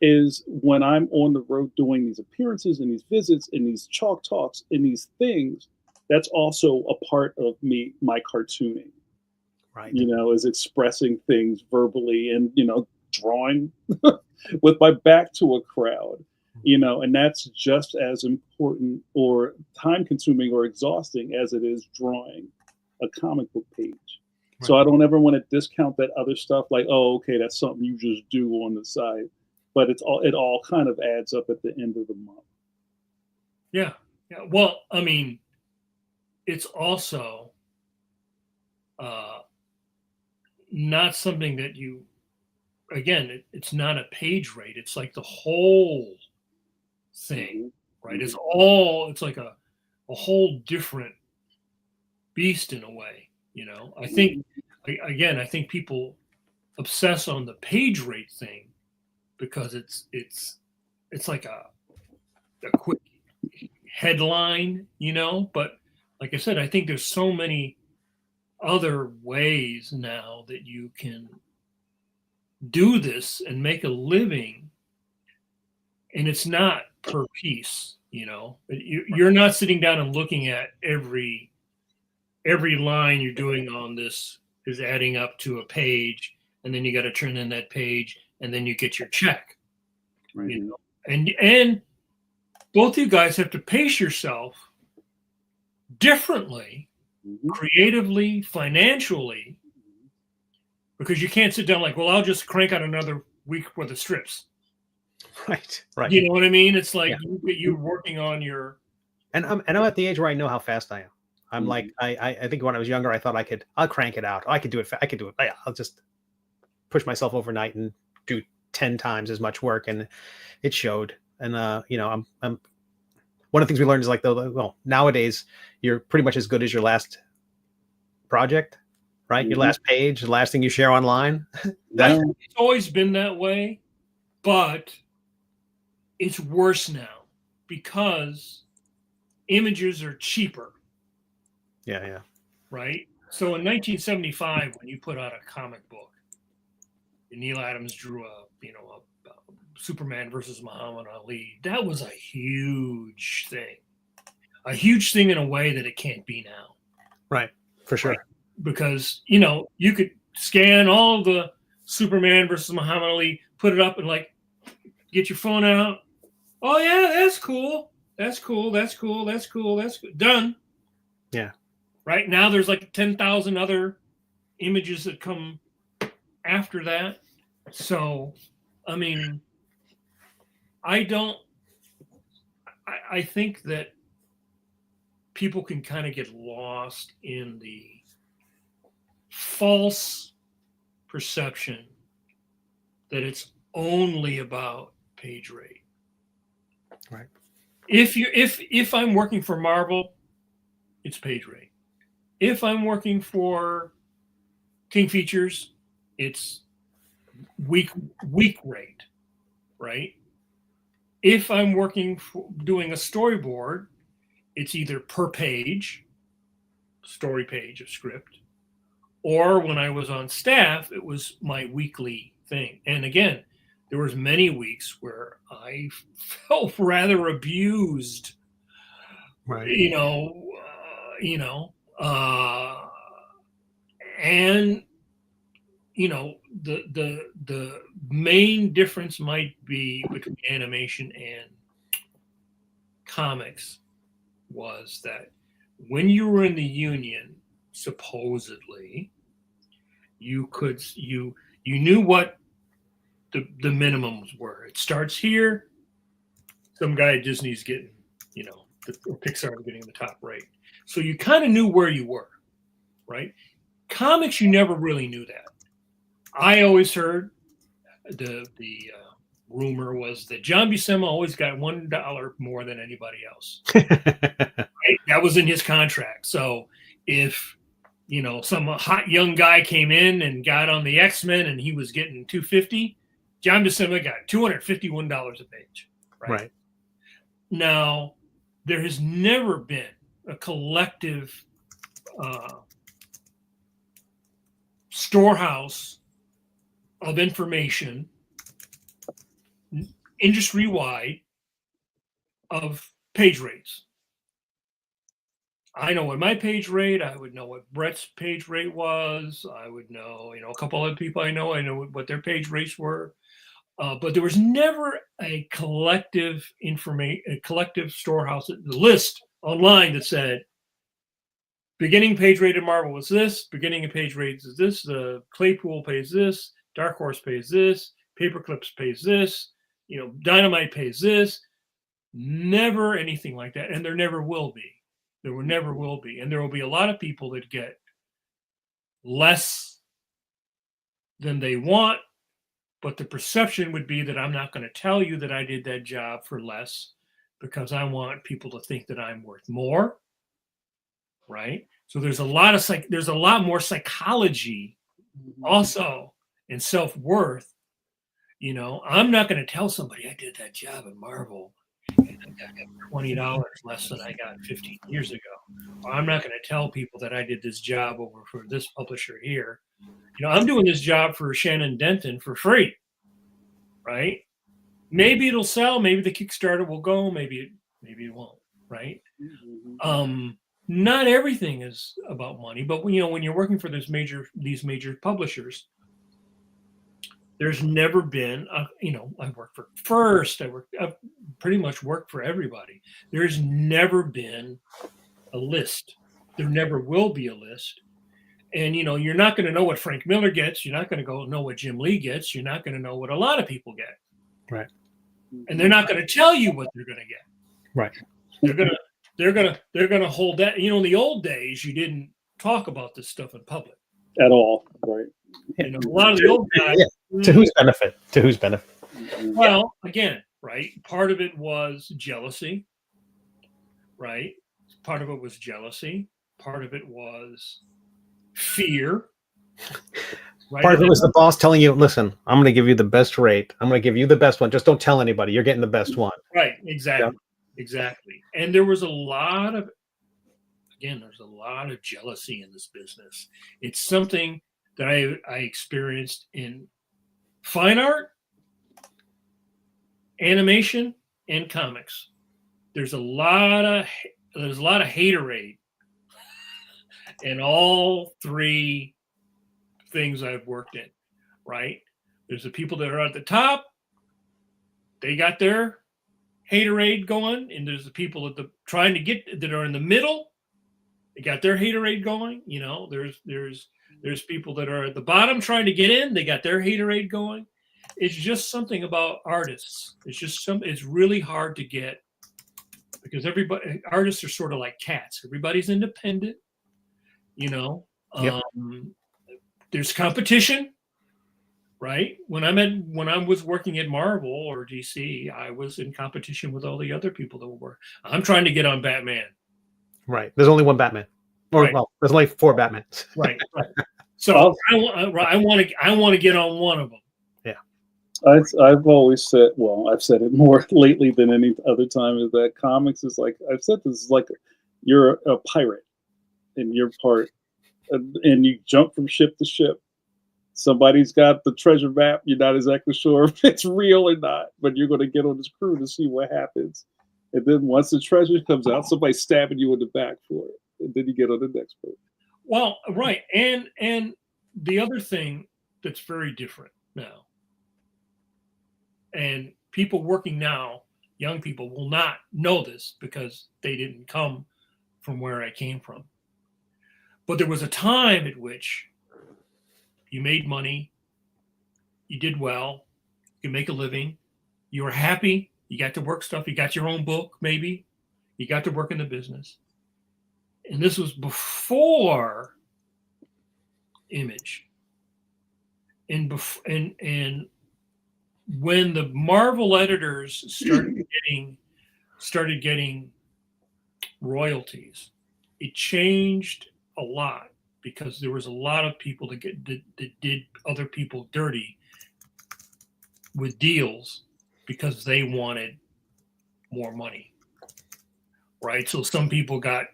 is when I'm on the road doing these appearances and these visits and these chalk talks and these things, that's also a part of me, my cartooning. Right. Is expressing things verbally and, drawing with my back to a crowd, and that's just as important or time consuming or exhausting as it is drawing a comic book page. Right. So I don't ever want to discount that other stuff like, okay, that's something you just do on the side. But it all kind of adds up at the end of the month. Yeah. Well, I mean, it's also not something that it's not a page rate. It's like the whole thing, right? It's like a whole different beast in a way, I think, I think people obsess on the page rate thing, because it's like a quick headline, but like I said, I think there's so many other ways now that you can do this and make a living, and it's not per piece, you're not sitting down and looking at every line you're doing on this is adding up to a page, and then you got to turn in that page, and then you get your check. Right. And both you guys have to pace yourself differently, creatively, financially, because you can't sit down like, well, I'll just crank out another week worth of strips. Right. You know what I mean? It's like you're working on your. And I'm at the age where I know how fast I am. I'm like, I think when I was younger, I thought I'll crank it out. I could do it. I'll just push myself overnight and do 10 times as much work, and it showed. And I'm one of the things we learned is like, nowadays you're pretty much as good as your last project, right? Your last page, the last thing you share online. It's always been that way, but It's worse now because images are cheaper. Yeah. Right? So in 1975, when you put out a comic book, and Neil Adams drew a Superman versus Muhammad Ali, that was a huge thing. A huge thing in a way that it can't be now. Right. For sure. Right? Because, you could scan all the Superman versus Muhammad Ali, put it up and like get your phone out. Oh yeah, that's cool. That's cool. That's cool. That's cool. That's cool. Done. Yeah. Right now there's like 10,000 other images that come after that. So, I mean, I think that people can kind of get lost in the false perception that it's only about page rate. Right. If I'm working for Marvel, it's page rate. If I'm working for King Features, it's week rate, right? If I'm working for doing a storyboard, it's either per page, story page of script, or when I was on staff, it was my weekly thing. And again, there was many weeks where I felt rather abused, Right. And the main difference might be between animation and comics was that when you were in the union, supposedly, you knew what the minimums were. It starts here. Some guy at Disney's getting, or Pixar getting the top rate. So you kind of knew where you were, right? Comics, you never really knew that. I always heard the rumor was that John Buscema always got $1 more than anybody else. Right? That was in his contract. So if some hot young guy came in and got on the X-Men and he was getting $250, John Buscema got $251 a page. Right. Now, there has never been a collective storehouse of information industry-wide of page rates. I know what my page rate, I would know what Brett's page rate was, I would know, a couple other people I know what their page rates were. But there was never a collective storehouse list online that said beginning page rate in Marvel was this, beginning of page rates is this, the Claypool pays this, Dark Horse pays this, Paperclips pays this, Dynamite pays this. Never anything like that, and there never will be. There never will be, and there will be a lot of people that get less than they want. But the perception would be that I'm not going to tell you that I did that job for less because I want people to think that I'm worth more, right? So there's a lot more psychology also and self-worth. I'm not going to tell somebody I did that job at Marvel and I got $20 less than I got 15 years ago. Or I'm not going to tell people that I did this job over for this publisher here. I'm doing this job for Shannon Denton for free, right? Maybe it'll sell. Maybe the Kickstarter will go. Maybe it won't, right? Not everything is about money, but when you're working for these major publishers, there's never been I worked for First. I've pretty much worked for everybody. There's never been a list. There never will be a list. And, you're not going to know what Frank Miller gets. You're not going to know what Jim Lee gets. You're not going to know what a lot of people get. Right. And they're not going to tell you what they're going to get. Right. They're going to hold that. In the old days, you didn't talk about this stuff in public. At all. Right. A lot of the old guys. Yeah. To whose benefit? Well, again, right. Part of it was jealousy. Right. Part of it was jealousy. Part of it was fear, Right? Part of it was the boss telling you, listen, I'm going to give you the best rate. I'm going to give you the best one. Just don't tell anybody. You're getting the best one. Right. Exactly. Exactly. And there was a lot of, again, there's a lot of jealousy in this business. It's something that I experienced in fine art, animation, and comics. There's a lot of haterade in all three things I've worked in, right? There's the people that are at the top, they got their haterade going, and there's the people that trying to get that are in the middle, they got their haterade going. You know, there's people that are at the bottom trying to get in, they got their haterade going. It's just something about artists. It's really hard to get, because artists are sort of like cats. Everybody's independent, you know. Yep. There's competition, right? When I was working at Marvel or DC, I was in competition with all the other people that were. I'm trying to get on Batman. Right. There's only one Batman. Or Right. well, there's only 4 Batmans. Right. So I want to get on one of them. Yeah. I've always said, well, I've said it more lately than any other time, is that comics is like, I've said this, is like you're a pirate and you're part, and you jump from ship to ship. Somebody's got the treasure map. You're not exactly sure if it's real or not, but you're going to get on this crew to see what happens. And then once the treasure comes out, somebody's stabbing you in the back for it. And then you get on the next boat. Well, right. And the other thing that's very different now, and people working now, young people will not know this because they didn't come from where I came from. But there was a time at which you made money, you did well, you could make a living, you were happy, you got to work stuff, you got your own book, maybe, you got to work in the business. And this was before Image. And when the Marvel editors started getting royalties, it changed a lot, because there was a lot of people that did other people dirty with deals because they wanted more money, right? So some people got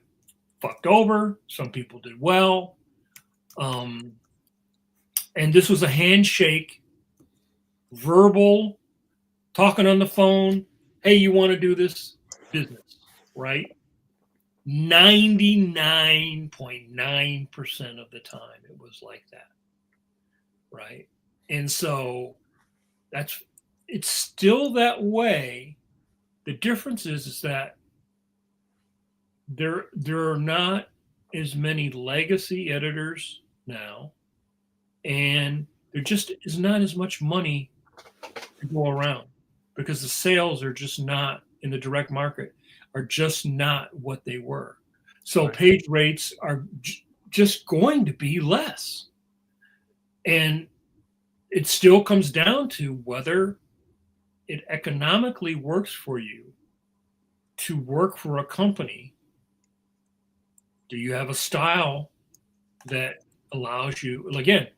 fucked over, some people did well, and this was a handshake, verbal, talking on the phone. Hey, you want to do this business, right? 99.9% of the time it was like that, right? And so it's still that way. The difference is that there are not as many legacy editors now, and there just is not as much money to go around, because the sales are just not in the direct market, are just not what they were. So Right. Page rates are just going to be less. And it still comes down to whether it economically works for you to work for a company. Do you have a style that allows you, again,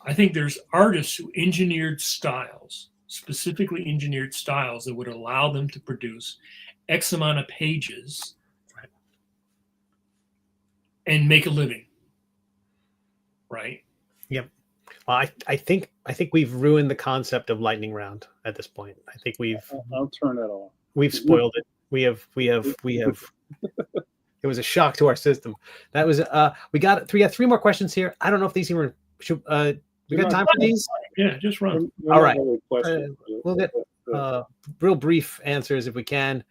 I think there's artists who engineered styles, specifically engineered styles that would allow them to produce X amount of pages and make a living, right? Yep. Well, I think we've ruined the concept of lightning round at this point. I think I'll turn that off. we've spoiled it. We have. It was a shock to our system. That was we got 3 more questions here. I don't know if these even we got time for these. Yeah, just run. All right. We'll get real brief answers if we can.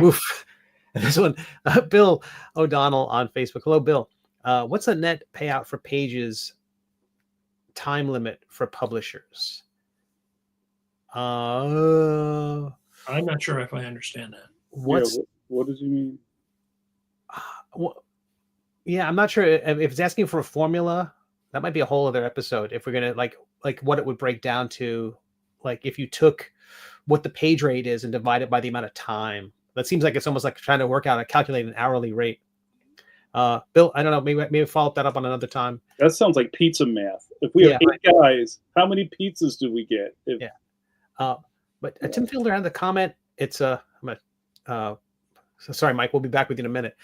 Oof. This one, Bill O'Donnell on Facebook. Hello, Bill. What's a net payout for pages time limit for publishers? I'm not sure if I understand that. What does he mean? Yeah, I'm not sure if it's asking for a formula. That might be a whole other episode. If we're gonna like what it would break down to, like if you took what the page rate is and divide it by the amount of time. That seems like it's almost like trying to calculate an hourly rate. Bill, I don't know, maybe follow that up on another time. That sounds like pizza math. If we have 8 guys, how many pizzas do we get? But Tim Fielder had the comment. It's so sorry, Mike. We'll be back with you in a minute.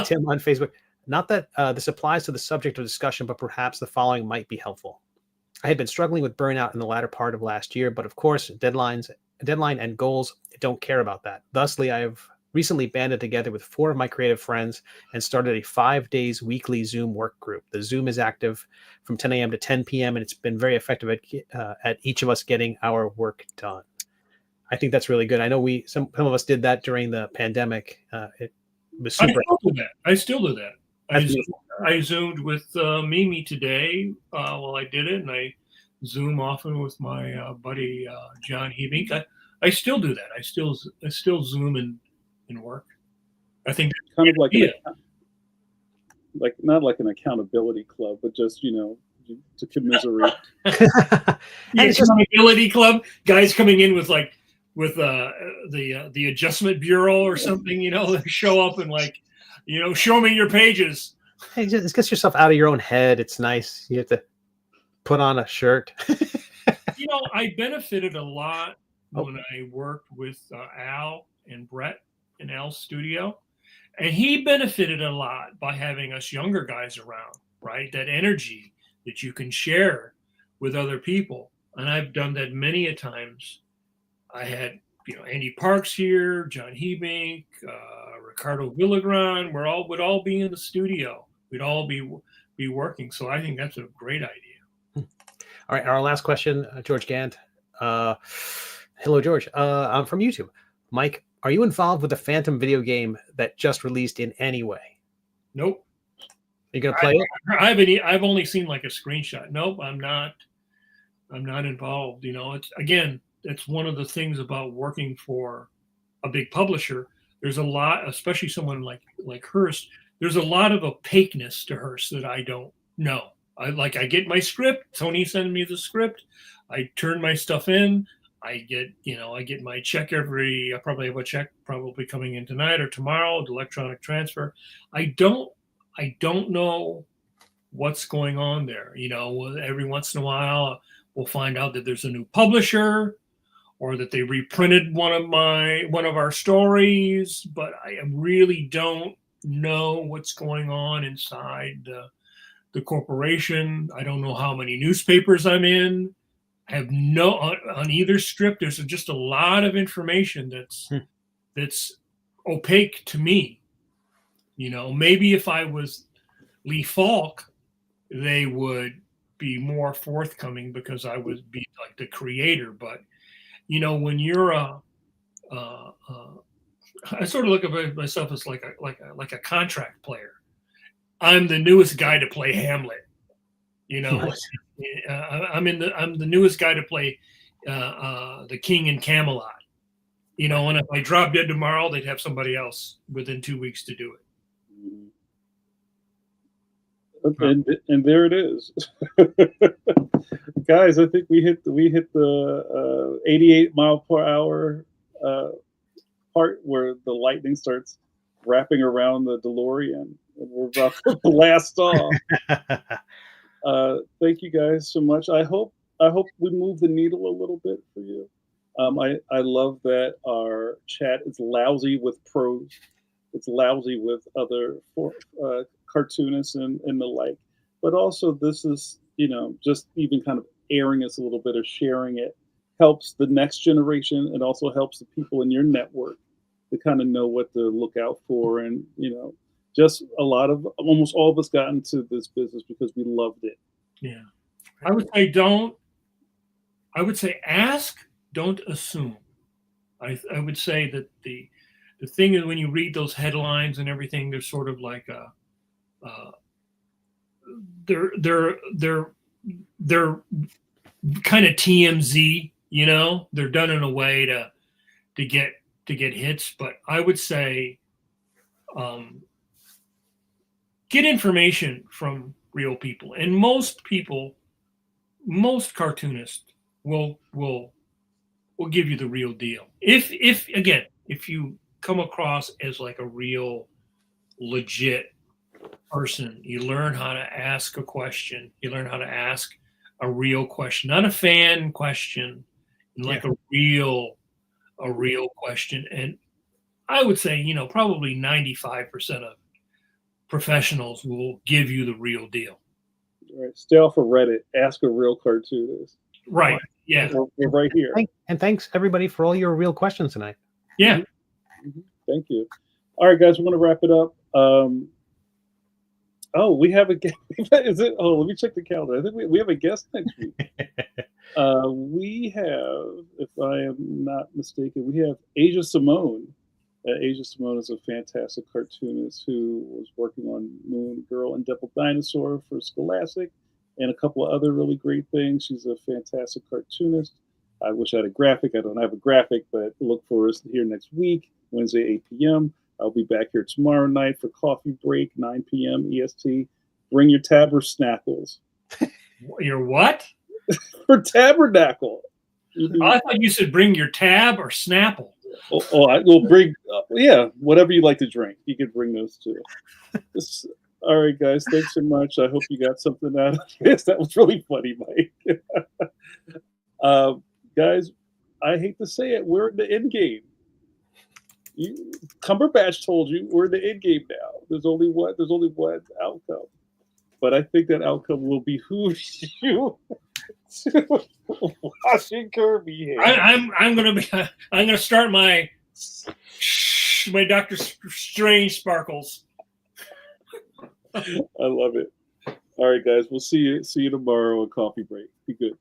Tim on Facebook. Not that this applies to the subject of discussion, but perhaps the following might be helpful. I had been struggling with burnout in the latter part of last year, but of course, deadline and goals don't care about that. Thusly, I have recently banded together with 4 of my creative friends and started a 5 days weekly Zoom work group. The Zoom is active from 10 a.m. to 10 p.m. and it's been very effective at each of us getting our work done. I think that's really good. I know some of us did that during the pandemic. It was super. I still do that. I Zoomed with Mimi today while I did it, and I Zoom often with my buddy John Hebink. I still do that. I still Zoom and work. I think kind of like not like an accountability club, but just to commiserate. Accountability club, guys coming in with the adjustment bureau or something. They show up and show me your pages. Hey, just get yourself out of your own head. It's nice. You have to put on a shirt. I benefited a lot when I worked with Al and Brett in Al's studio, and he benefited a lot by having us younger guys around, right? That energy that you can share with other people. And I've done that many a times. I had, Andy Parks here, John Hebink, Ricardo Villagran. Would all be in the studio. We'd all be working. So I think that's a great idea. All right. Our last question, George Gant. Hello, George. I'm from YouTube. Mike, are you involved with the Phantom video game that just released in any way? Nope. Are you going to play it? I've only seen a screenshot. Nope, I'm not involved. It's one of the things about working for a big publisher. There's a lot, especially someone like Hearst. There's a lot of opaqueness to Hearst that I don't know. I get my script. Tony sends me the script. I turn my stuff in. I get my check I probably have a check probably coming in tonight or tomorrow, electronic transfer. I don't know what's going on there. Every once in a while we'll find out that there's a new publisher or that they reprinted one of our stories, but I really don't know what's going on inside the corporation. I don't know how many newspapers I'm in. I have on either strip. There's just a lot of information that's opaque to me. Maybe if I was Lee Falk, they would be more forthcoming because I would be like the creator. But when you're I sort of look at myself as like a contract player. I'm the newest guy to play Hamlet. I'm the newest guy to play the King in Camelot. And if I drop dead tomorrow, they'd have somebody else within 2 weeks to do it. And there it is. Guys, I think we hit the 88 mile per hour part where the lightning starts wrapping around the DeLorean, and we're about to blast off. Thank you guys so much. I hope we move the needle a little bit for you. I love that our chat is lousy with pros. It's lousy with other cartoonists and the like. But also this is, just even kind of airing us a little bit or sharing it helps the next generation. It also helps the people in your network to kind of know what to look out for. And, just almost all of us got into this business because we loved it. Yeah. I would say ask, don't assume. I would say that the thing is when you read those headlines and everything, they're sort of like they're kind of TMZ, they're done in a way to get hits. But I would say get information from real people, and most cartoonists will give you the real deal. If you come across as like a real legit person. You learn how to ask a question. You learn how to ask a real question, not a fan question, like a real question. And I would say, probably 95% of professionals will give you the real deal. Right. Stay off of Reddit. Ask a real cartoonist. Right. Yeah. We're right here. And thanks everybody for all your real questions tonight. Yeah. Mm-hmm. Thank you. All right, guys, we're going to wrap it up. We have a guest. Is it? Oh, let me check the calendar. I think we have a guest next week. We have, if I am not mistaken, we have Asia Simone. Asia Simone is a fantastic cartoonist who was working on Moon Girl and Devil Dinosaur for Scholastic and a couple of other really great things. She's a fantastic cartoonist. I wish I had a graphic. I don't have a graphic, but look for us here next week, Wednesday, 8 p.m. I'll be back here tomorrow night for coffee break, 9 p.m. EST. Bring your tabernacles. Your what? For tabernacle. I thought you said bring your tab or Snapple. I will bring, whatever you like to drink. You could bring those too. All right, guys. Thanks so much. I hope you got something out of this. That was really funny, Mike. Guys, I hate to say it. We're in the end game. Cumberbatch told you we're in the end game now. There's only one outcome. But I think that outcome will behoove you to watching Kirby. I'm gonna start my Doctor Strange sparkles. I love it. All right, guys. We'll see you tomorrow on coffee break. Be good.